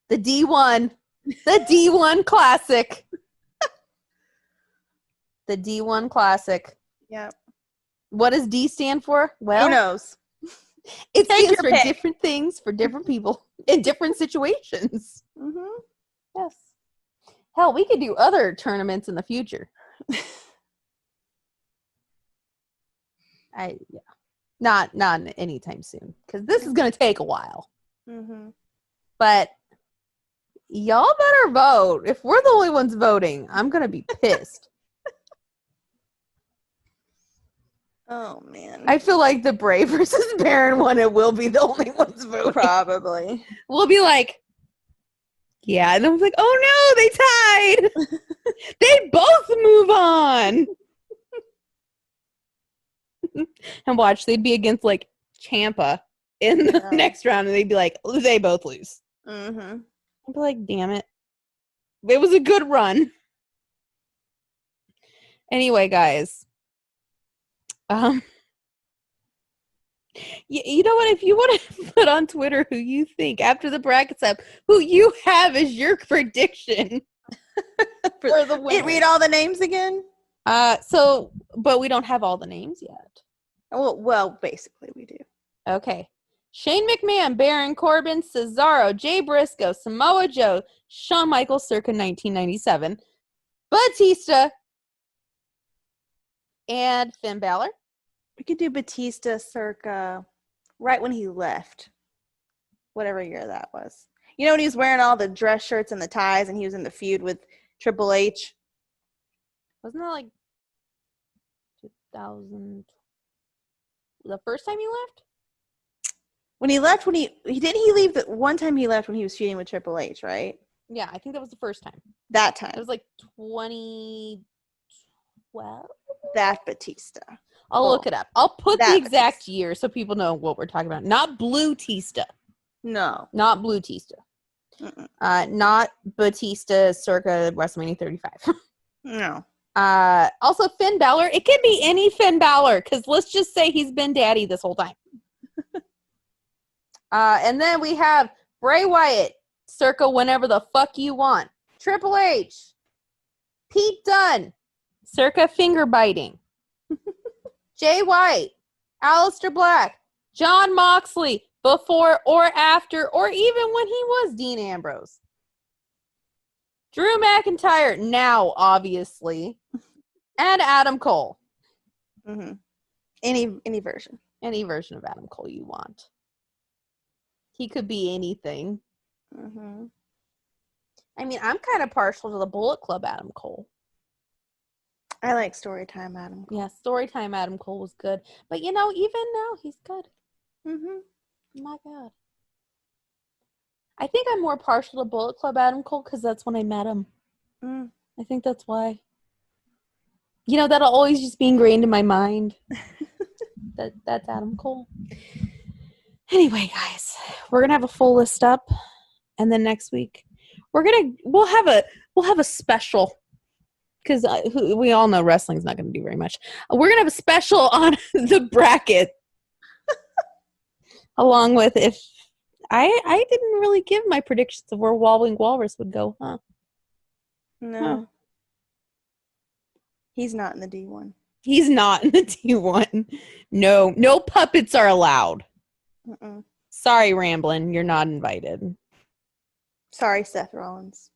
The D1. The D1 Classic. The D1 Classic. Yep. What does D stand for? Well, who knows? It stands for pick. different things for different people in different situations. Mm-hmm. Yes. Hell, we could do other tournaments in the future. Not anytime soon, because this is going to take a while. Mm-hmm. But y'all better vote. If we're the only ones voting, I'm going to be pissed. Oh, man. I feel like the Brave versus Baron one, it will be the only ones voting. Probably. We'll be like, yeah. And then we're like, oh no, they tied. They both move on. And watch, they'd be against like Ciampa in the next round, and they'd be like, they both lose. Mm-hmm. I'd be like, damn it. It was a good run. Anyway, guys. You know what? If you want to put on Twitter who you think after the brackets up, who you have as your prediction for the win. Read all the names again. But we don't have all the names yet. Well, basically we do. Okay. Shane McMahon, Baron Corbin, Cesaro, Jay Briscoe, Samoa Joe, Shawn Michaels circa 1997, Batista, and Finn Balor. We could do Batista circa right when he left. Whatever year that was. You know when he was wearing all the dress shirts and the ties and he was in the feud with Triple H? Wasn't that like 2000? The first time he left? When he left, he leave the one time he left when he was feuding with Triple H, right? Yeah, I think that was the first time. That time. It was like 2012? That Batista. I'll look it up. I'll put the exact Batista. year so people know what we're talking about. Not Blue Tista. No. Not Blue Tista. Not Batista circa WrestleMania 35. No. Also, Finn Balor. It can be any Finn Balor, because let's just say he's been daddy this whole time. And then we have Bray Wyatt, circa whenever the fuck you want. Triple H. Pete Dunne, circa finger biting. Jay White, Aleister Black, John Moxley, before or after, or even when he was Dean Ambrose. Drew McIntyre, now, obviously. And Adam Cole. Mm-hmm. Any version. Any version of Adam Cole you want. He could be anything. Mm-hmm. I mean, I'm kind of partial to the Bullet Club Adam Cole. I like Storytime Adam Cole. Yeah, Storytime Adam Cole was good. But, you know, even now, he's good. Mm-hmm. My God. I think I'm more partial to Bullet Club Adam Cole because that's when I met him. Mm. I think that's why. You know, that'll always just be ingrained in my mind. That's Adam Cole. Anyway, guys, we're gonna have a full list up, and then next week we'll have a special, because we all know wrestling's not gonna do very much. We're gonna have a special on the bracket, along with if I didn't really give my predictions of where Wobbly Walrus would go, huh? No. Huh. He's not in the D1. He's not in the D1. No puppets are allowed. Mm-mm. Sorry, Ramblin', you're not invited. Sorry, Seth Rollins.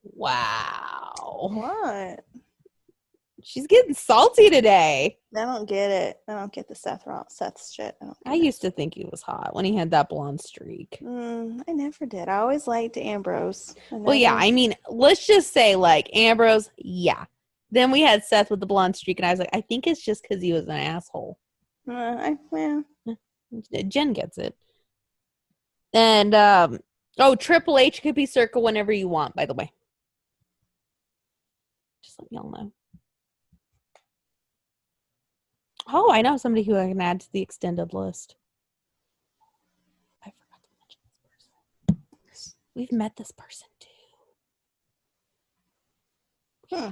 Wow. What? She's getting salty today. I don't get it. I don't get the Seth shit. I used to think he was hot when he had that blonde streak. I never did. I always liked Ambrose. Well, yeah, I mean, let's just say, like, Ambrose, yeah. Then we had Seth with the blonde streak, and I was like, I think it's just because he was an asshole. Well. Jen gets it. And, Triple H could be circa whenever you want, by the way. Just let y'all know. Oh, I know somebody who I can add to the extended list. We've met this person too. Hmm.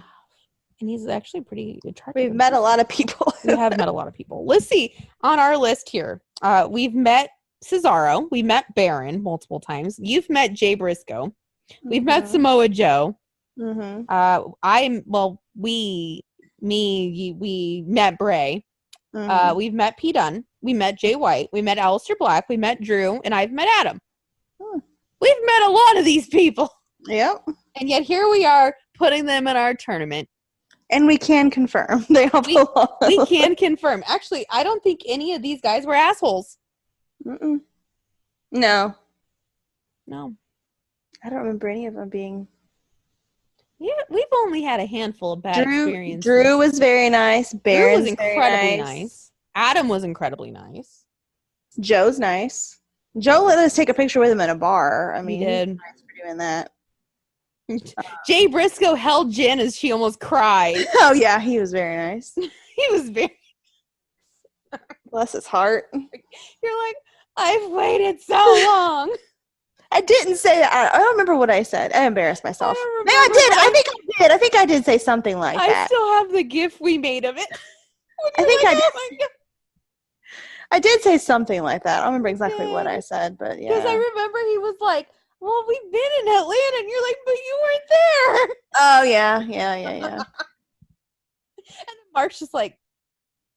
And he's actually pretty attractive. We've met a lot of people. We have met a lot of people. Let's see. On our list here, we've met Cesaro. We met Baron multiple times. You've met Jay Briscoe. We've met Samoa Joe. We met Bray. We've met P. Dunne. We met Jay White. We met Aleister Black. We met Drew. And I've met Adam. We've met a lot of these people. Yep. And yet here we are putting them in our tournament. And we can confirm they all belong. We can confirm. Actually, I don't think any of these guys were assholes. Mm-mm. No. I don't remember any of them being. Yeah, we've only had a handful of bad experiences. Drew was very nice. Baron was incredibly nice. Adam was incredibly nice. Joe's nice. Joe let us take a picture with him in a bar. I mean, he did. He's nice for doing that. Jay Briscoe held Jen as she almost cried. Oh yeah, he was very nice. He was very bless his heart. You're like, I've waited so long. I didn't say that. I don't remember what I said. I embarrassed myself. Maybe I did. I think I did say something like that. I still have the gif we made of it. I think I did. I did say something like that. I don't remember exactly what I said, but yeah. Because I remember he was like, well, we've been in Atlanta, and you're like, but you weren't there. Oh, yeah. And then Mark's just like.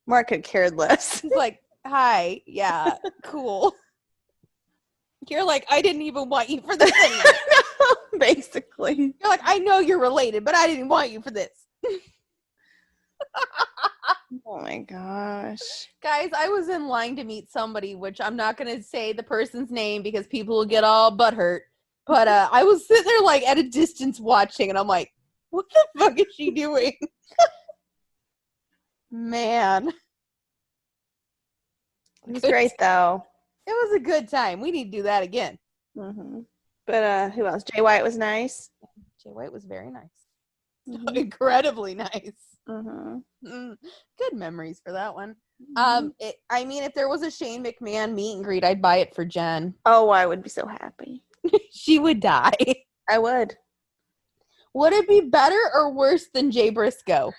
Mark could cared less. He's like, hi, yeah, cool. You're like, I didn't even want you for this anyway. Basically. You're like, I know you're related, but I didn't want you for this. Oh my gosh. Guys, I was in line to meet somebody, which I'm not going to say the person's name because people will get all butthurt. But I was sitting there like at a distance watching, and I'm like, what the fuck is she doing? Man. It was great, though. It was a good time. We need to do that again. Mm-hmm. But who else? Jay White was nice. Jay White was very nice. Mm-hmm. Incredibly nice. Mm-hmm. Good memories for that one. Mm-hmm. I mean, if there was a Shane McMahon meet and greet, I'd buy it for Jen. Oh, I would be so happy. She would die. I would. Would it be better or worse than Jay Briscoe?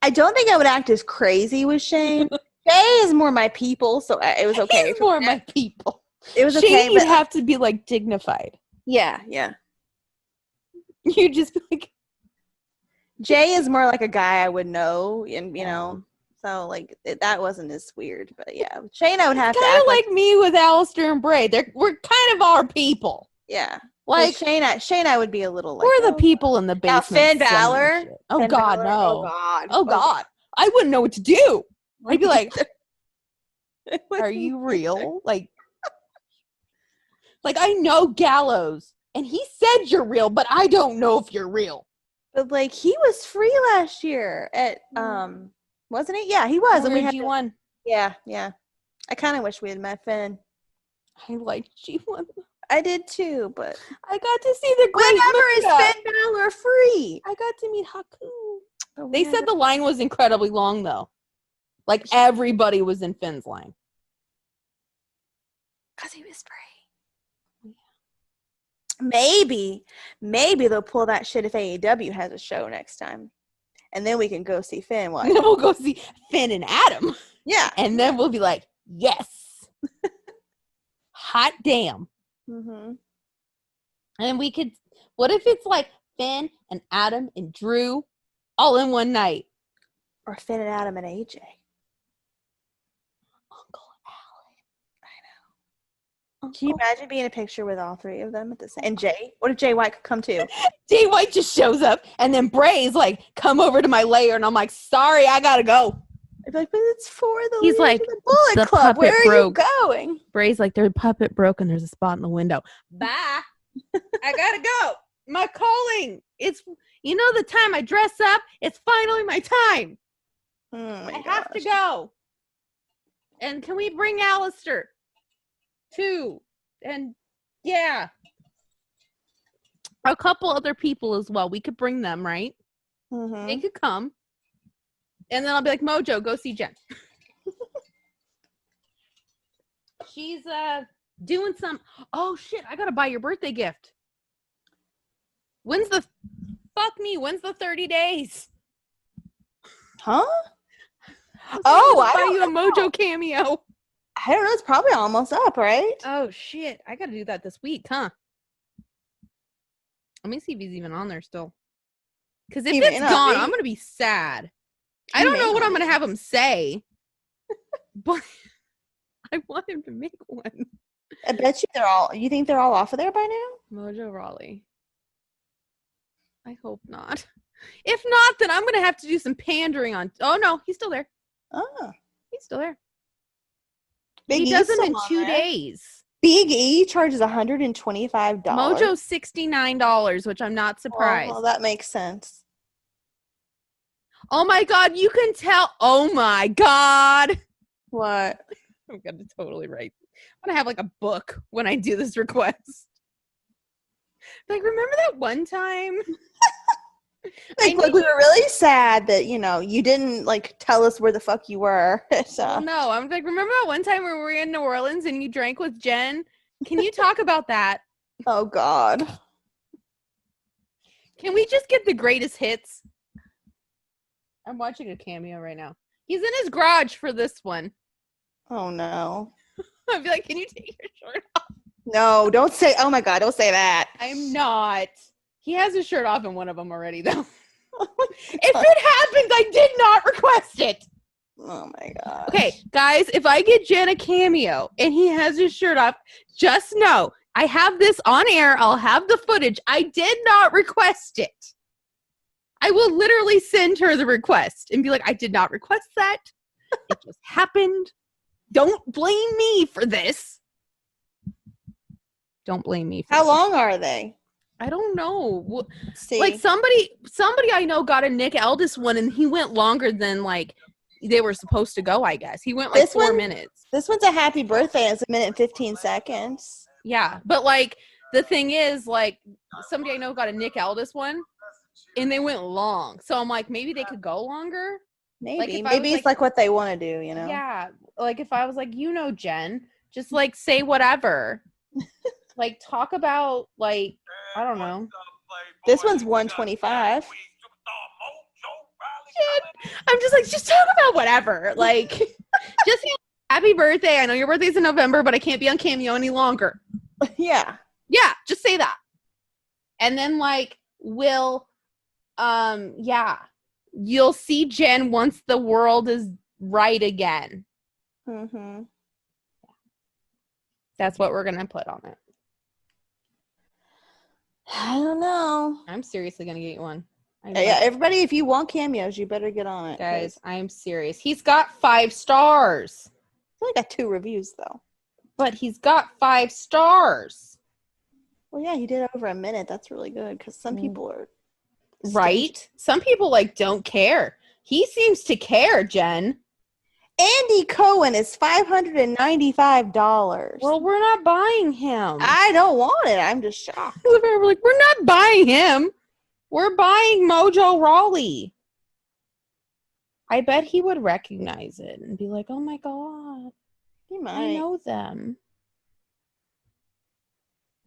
I don't think I would act as crazy with Shane. Jay is more my people, so it was okay. He's more my people. It was Shane, okay. You'd have to be like dignified. Yeah. You'd just be like. Jay is more like a guy I would know, and so like that wasn't as weird. But yeah, Shane, I would have to kind of like me with Aleister and Bray. We're kind of our people. Yeah, like Shane, I would be a little like we're the people in the basement. Now Finn Balor. Oh Finn God, Balor, no. Oh God. I wouldn't know what to do. I'd be like, "Are you real?" Like I know Gallows, and he said you're real, but I don't know if you're real. But like he was free last year at wasn't he? Yeah, he was. And we had G1. Yeah. I kind of wish we had met Finn. I liked G1. I did too, but I got to see the great. Whenever is Finn Balor free? I got to meet Haku. They said the line was incredibly long though. Like everybody was in Finn's line. Because he was free. Maybe they'll pull that shit if AEW has a show next time. And then we can go see Finn. Then we'll go see Finn and Adam. Yeah. And then we'll be like, yes. Hot damn. Mm-hmm. And we could, what if it's like Finn and Adam and Drew all in one night? Or Finn and Adam and AJ. Can you imagine being in a picture with all three of them at the same? And Jay? What if Jay White could come too? Jay White just shows up, and then Bray's like, "Come over to my lair," and I'm like, "Sorry, I gotta go." I'd be like, "But it's for the." He's like, the Bullet Club. Where are you going? Bray's like, "Their puppet broke, and there's a spot in the window." Bye. I gotta go. My calling. It's the time I dress up. It's finally my time. I have to go. And can we bring Aleister? Too. And yeah, a couple other people as well. We could bring them, right? Mm-hmm. They could come, and then I'll be like, Mojo, go see Jen. She's Doing some. Oh shit! I gotta buy your birthday gift. When's the 30 days? Huh? I buy you a Mojo Cameo. I don't know. It's probably almost up, right? Oh shit! I gotta do that this week, huh? Let me see if he's even on there still. Because if it's gone, I'm gonna be sad. I don't know what I'm gonna have him say, but I want him to make one. I bet you you think they're all off of there by now? Mojo Raleigh. I hope not. If not, then I'm gonna have to do some pandering on. Oh no, he's still there. Oh, he's still there. He does them in 2 days. Big E charges $125. Mojo's $69, which I'm not surprised. Oh, well, that makes sense. Oh my god, you can tell. Oh my god. What? I'm gonna totally write. I'm gonna have like a book when I do this request. Like, remember that one time? Like we were really sad that, you didn't like tell us where the fuck you were. So. Well, no, I'm like, remember that one time where we were in New Orleans and you drank with Jen? Can you talk about that? Oh God. Can we just get the greatest hits? I'm watching a Cameo right now. He's in his garage for this one. Oh no. I'd be like, can you take your shirt off? No, don't say, oh my God, don't say that. I'm not. He has his shirt off in one of them already, though. If it happens, I did not request it. Oh my God. Okay, guys, if I get Jen a Cameo and he has his shirt off, just know I have this on air. I'll have the footage. I did not request it. I will literally send her the request and be like, I did not request that. It just happened. Don't blame me for this. Don't blame me. How long are they? I don't know. See. Like somebody I know got a Nick Aldis one and he went longer than like they were supposed to go, I guess. He went like 4 minutes. This one's a happy birthday. It's 1 minute and 15 seconds. Yeah. But like the thing is, like, somebody I know got a Nick Aldis one and they went long. So I'm like, maybe they could go longer. Maybe. Like maybe it's like what they want to do, Yeah. Like if I was like, Jen, just like say whatever. Like talk about like, I don't know. This one's 125. I'm just like, just talk about whatever. Like, just happy birthday. I know your birthday's in November, but I can't be on Cameo any longer. Yeah. Yeah, just say that. And then like, you'll see Jen once the world is right again. Mm-hmm. That's what we're going to put on it. I don't know. I'm seriously going to get you one. Yeah, everybody, if you want cameos, you better get on it. Guys, I'm serious. He's got 5 stars. He's only got 2 reviews, though. But he's got 5 stars. Well, yeah, he did over 1 minute. That's really good, because some people are... Right? Some people, like, don't care. He seems to care, Jen. Andy Cohen is $595. Well, we're not buying him. I don't want it. I'm just shocked. We're like, we're not buying him. We're buying Mojo Raleigh. I bet he would recognize it and be like, oh my God. He might. I know them.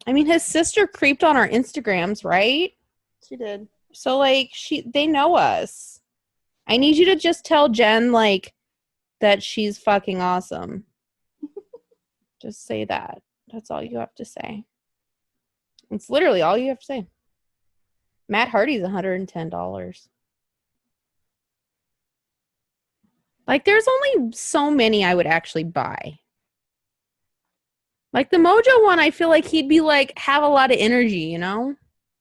I mean, his sister creeped on our Instagrams, right? She did. So, like, they know us. I need you to just tell Jen, like, that she's fucking awesome. Just say that. That's all you have to say. It's literally all you have to say. Matt Hardy's $110. Like, there's only so many I would actually buy. Like, the Mojo one, I feel like he'd be, like, have a lot of energy, you know?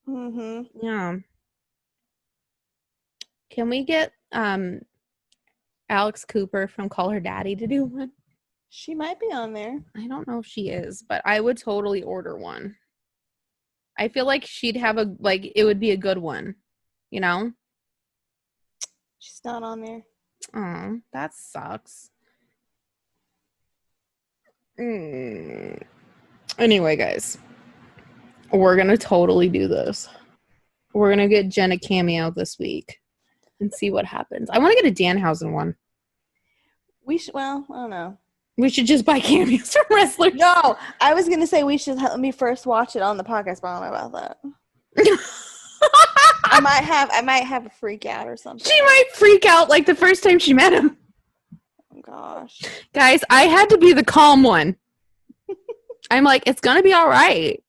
Mm-hmm. Yeah. Can we get, Alex Cooper from Call Her Daddy to do one? She might be on there. I don't know if she is, but I would totally order one. I feel like she'd have it would be a good one, you know? She's not on there. Oh, that sucks. Anyway, guys, we're going to totally do this. We're going to get Jen a Cameo this week and see what happens. I want to get a Danhausen one. Well, I don't know. We should just buy cameos from wrestlers. No, I was gonna say we should let me first watch it on the podcast, but I don't know about that. I might have a freak out or something. She might freak out like the first time she met him. Oh gosh. Guys, I had to be the calm one. I'm like, it's gonna be all right.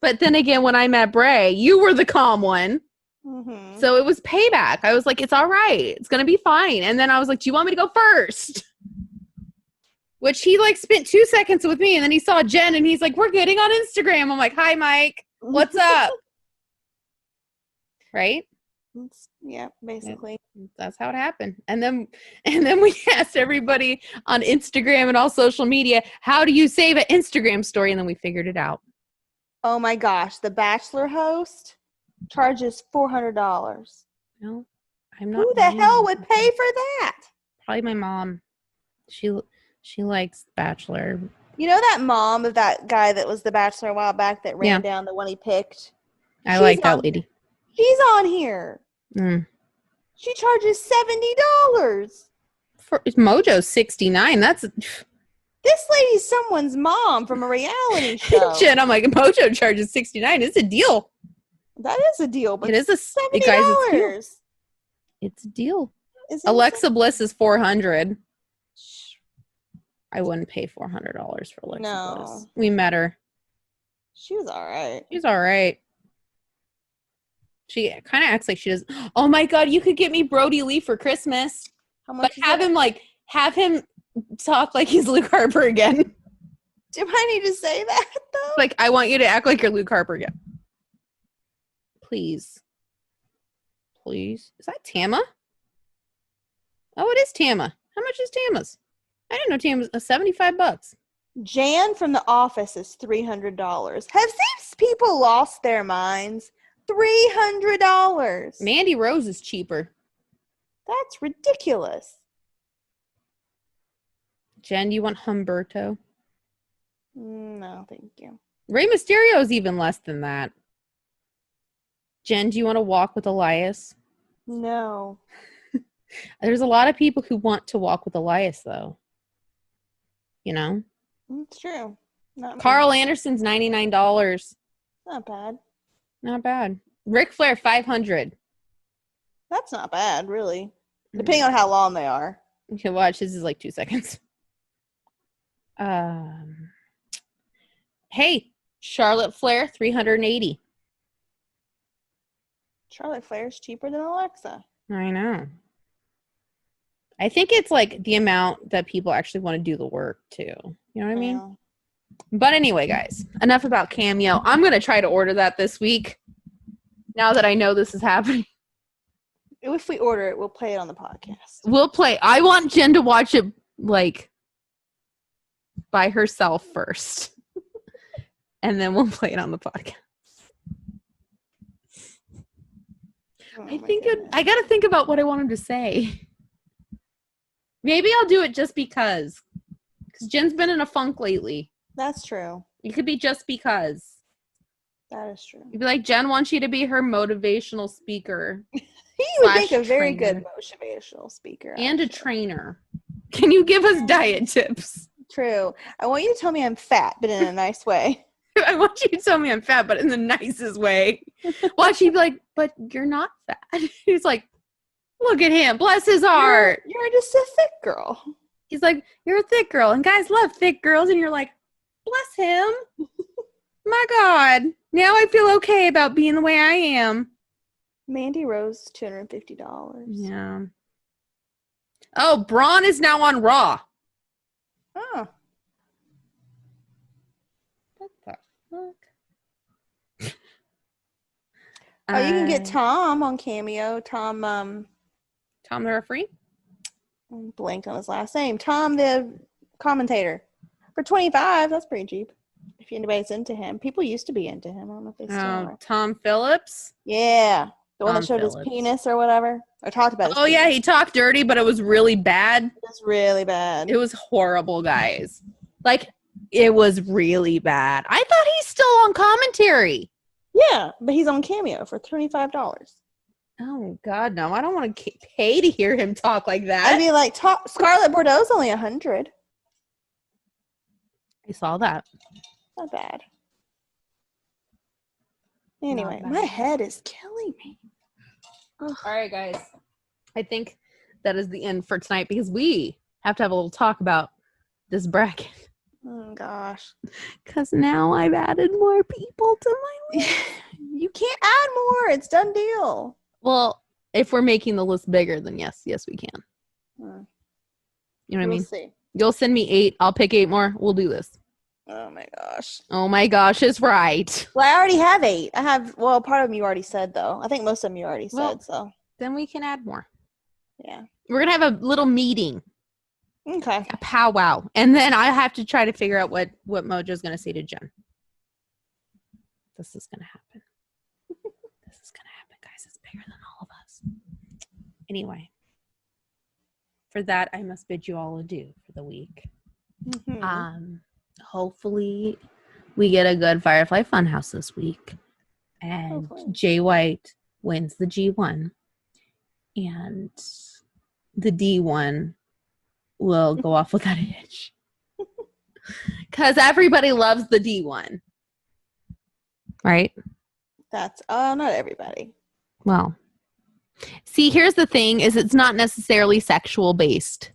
But then again, when I met Bray, you were the calm one. Mm-hmm. So it was payback. I was like, it's all right. It's gonna be fine. And then I was like, do you want me to go first? Which he like spent 2 seconds with me, and then he saw Jen, and he's like, we're getting on Instagram. I'm like, hi, Mike. What's up? Right? Yeah, basically. That's how it happened. And then we asked everybody on Instagram and all social media, how do you save an Instagram story? And then we figured it out. Oh my gosh, the Bachelor host charges $400. No, I'm not. Who the hell would pay for that? Probably my mom. She likes Bachelor. You know that mom of that guy that was the Bachelor a while back that ran down the one he picked? I like that lady. She's on here. She charges $70. For Mojo's $69. That's this lady's someone's mom from a reality show. Jen, I'm like, Mojo charges $69. It's a deal. That is a deal, but it is a $70. Guys, it's a deal. Alexa Bliss is $400. I wouldn't pay $400 for Alexa Bliss. We met her. She was all right. She's all right. She kind of acts like she does. Oh my God, you could get me Brody Lee for Christmas. How much? But have him talk like he's Luke Harper again. Do I need to say that though? Like, I want you to act like you're Luke Harper again. Please. Please. Is that Tama? Oh, it is Tama. How much is Tama's? I didn't know Tama's $75. Jan from The Office is $300. Have these people lost their minds? $300. Mandy Rose is cheaper. That's ridiculous. Jen, do you want Humberto? No, thank you. Rey Mysterio is even less than that. Jen, do you want to walk with Elias? No. There's a lot of people who want to walk with Elias, though. You know? It's true. Carl Anderson's $99. Not bad. Not bad. Ric Flair, $500. That's not bad, really. Depending on how long they are. Okay, watch. This is like 2 seconds. Hey, Charlotte Flair, $380. Charlotte Flair's cheaper than Alexa. I know. I think it's like the amount that people actually want to do the work too. You know what I mean? But anyway, guys, enough about Cameo. I'm going to try to order that this week. Now that I know this is happening. If we order it, we'll play it on the podcast. We'll play. I want Jen to watch it like by herself first. And then we'll play it on the podcast. I got to think about what I want him to say. Maybe I'll do it just because. Because Jen's been in a funk lately. That's true. It could be just because. That is true. You'd be like, Jen wants you to be her motivational speaker. He would make a very good motivational speaker. And a trainer. Can you give us diet tips? True. I want you to tell me I'm fat, but in a nice way. I want you to tell me I'm fat, but in the nicest way. Watch, he'd be like, but you're not fat. He's like, look at him. Bless his heart. You're just a thick girl. He's like, you're a thick girl. And guys love thick girls. And you're like, bless him. My God. Now I feel okay about being the way I am. Mandy Rose, $250. Yeah. Oh, Braun is now on Raw. Oh. What the fuck? Oh, you can get Tom on Cameo. Tom the referee? I'm blank on his last name. Tom the commentator. For $25, that's pretty cheap. If anybody's into him. People used to be into him. I don't know if they still are. Tom Phillips? Yeah. The one that showed his penis or whatever. I talked about his penis. Yeah, he talked dirty, but it was really bad. It was really bad. It was horrible, guys. Like, it was really bad. I thought he's still on commentary. Yeah, but he's on Cameo for $25. Oh God, no! I don't want to pay to hear him talk like that. I mean, like, Scarlet Bordeaux's only 100. I saw that. Not bad. Anyway, Not my bad. head is killing me. All right, guys. I think that is the end for tonight because we have to have a little talk about this bracket. Oh gosh. Because now I've added more people to my list. You can't add more. It's done deal. Well, if we're making the list bigger, then yes, we can. You know what I mean? We'll see. You'll send me 8. I'll pick 8 more. We'll do this. Oh my gosh. Oh my gosh, it's right. Well, I already have 8. I have, well, part of them you already said, though. I think most of them you already said, so. Then we can add more. Yeah. We're going to have a little meeting. Okay. A powwow. And then I have to try to figure out what Mojo's going to say to Jen. This is going to happen. This is going to happen, guys. It's bigger than all of us. Anyway. For that, I must bid you all adieu for the week. Mm-hmm. Hopefully we get a good Firefly Funhouse this week. And Hopefully. Jay White wins the G1. And the D1 will go off without a hitch. Because everybody loves the D1. Right? That's, not everybody. Well, see, here's the thing, is it's not necessarily sexual based.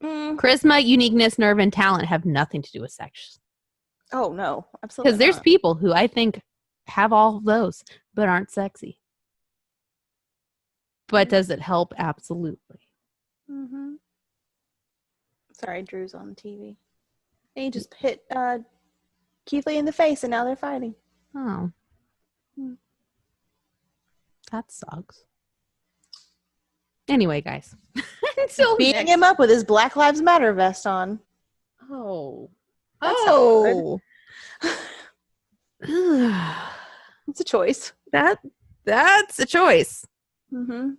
Charisma, uniqueness, nerve, and talent have nothing to do with sex. Oh, no. Absolutely Because there's not. people who I think have all of those, but aren't sexy. But does it help? Absolutely. Mm-hmm. Sorry, Drew's on TV. He just hit Keith Lee in the face, and now they're fighting. Oh. That sucks. Anyway, guys. Until Beating him up with his Black Lives Matter vest on. Oh. That's Oh. It's a choice. That's a choice. Mm-hmm.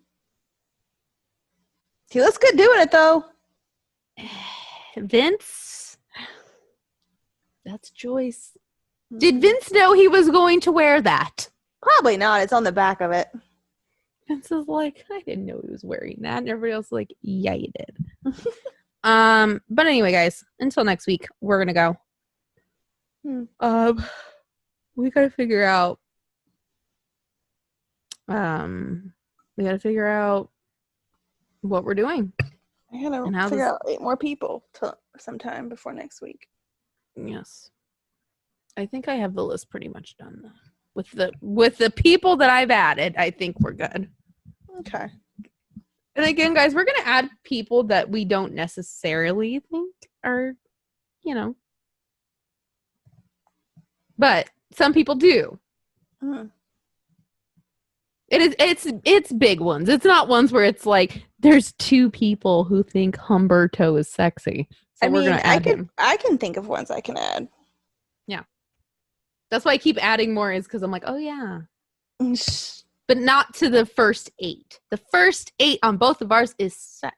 He looks good doing it, though. Vince. That's a choice. Did Vince know he was going to wear that? Probably not. It's on the back of it. Vince is like, I didn't know he was wearing that. And everybody else is like, yeah, you did. But anyway, guys, until next week, we're going to go. We got to figure out. We got to figure out what we're doing. I gotta figure out 8 more people sometime before next week. Yes. I think I have the list pretty much done though. With the people that I've added, I think we're good. Okay. And again, guys, we're going to add people that we don't necessarily think are, but some people do. It's big ones. It's not ones where it's like there's 2 people who think Humberto is sexy. So we're gonna add him. I can think of ones I can add. Yeah. That's why I keep adding more is because I'm like, oh yeah. But not to the first 8. The first 8 on both of ours is set.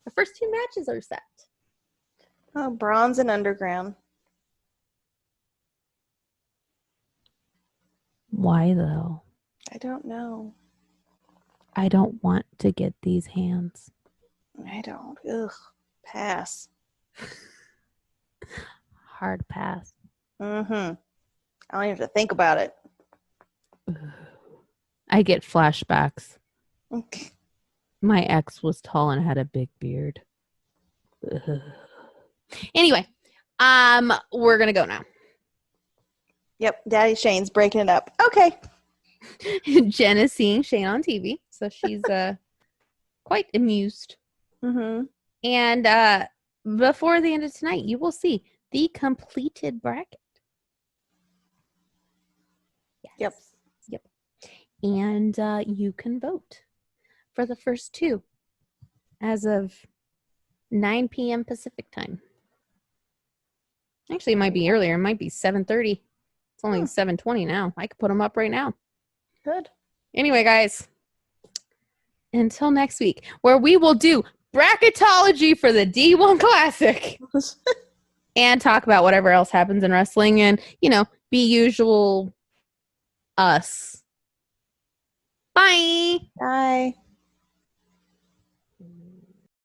The first 2 matches are set. Oh, Bronze and Underground. Why though? I don't know. I don't want to get these hands. I don't. Ugh. Pass. Hard pass. Mm-hmm. I don't even have to think about it. I get flashbacks. My ex was tall and had a big beard. Ugh. Anyway, we're gonna go now. Yep, Daddy Shane's breaking it up. Okay. Jen is seeing Shane on TV, so she's quite amused. Mm-hmm. And before the end of tonight, you will see the completed bracket. Yes. Yep. And you can vote for the first 2 as of 9 p.m. Pacific time. Actually, it might be earlier. It might be 7:30. It's only 7:20 now. I could put them up right now. Good. Anyway, guys, until next week, where we will do bracketology for the D1 Classic and talk about whatever else happens in wrestling and, be usual us. Bye. Bye.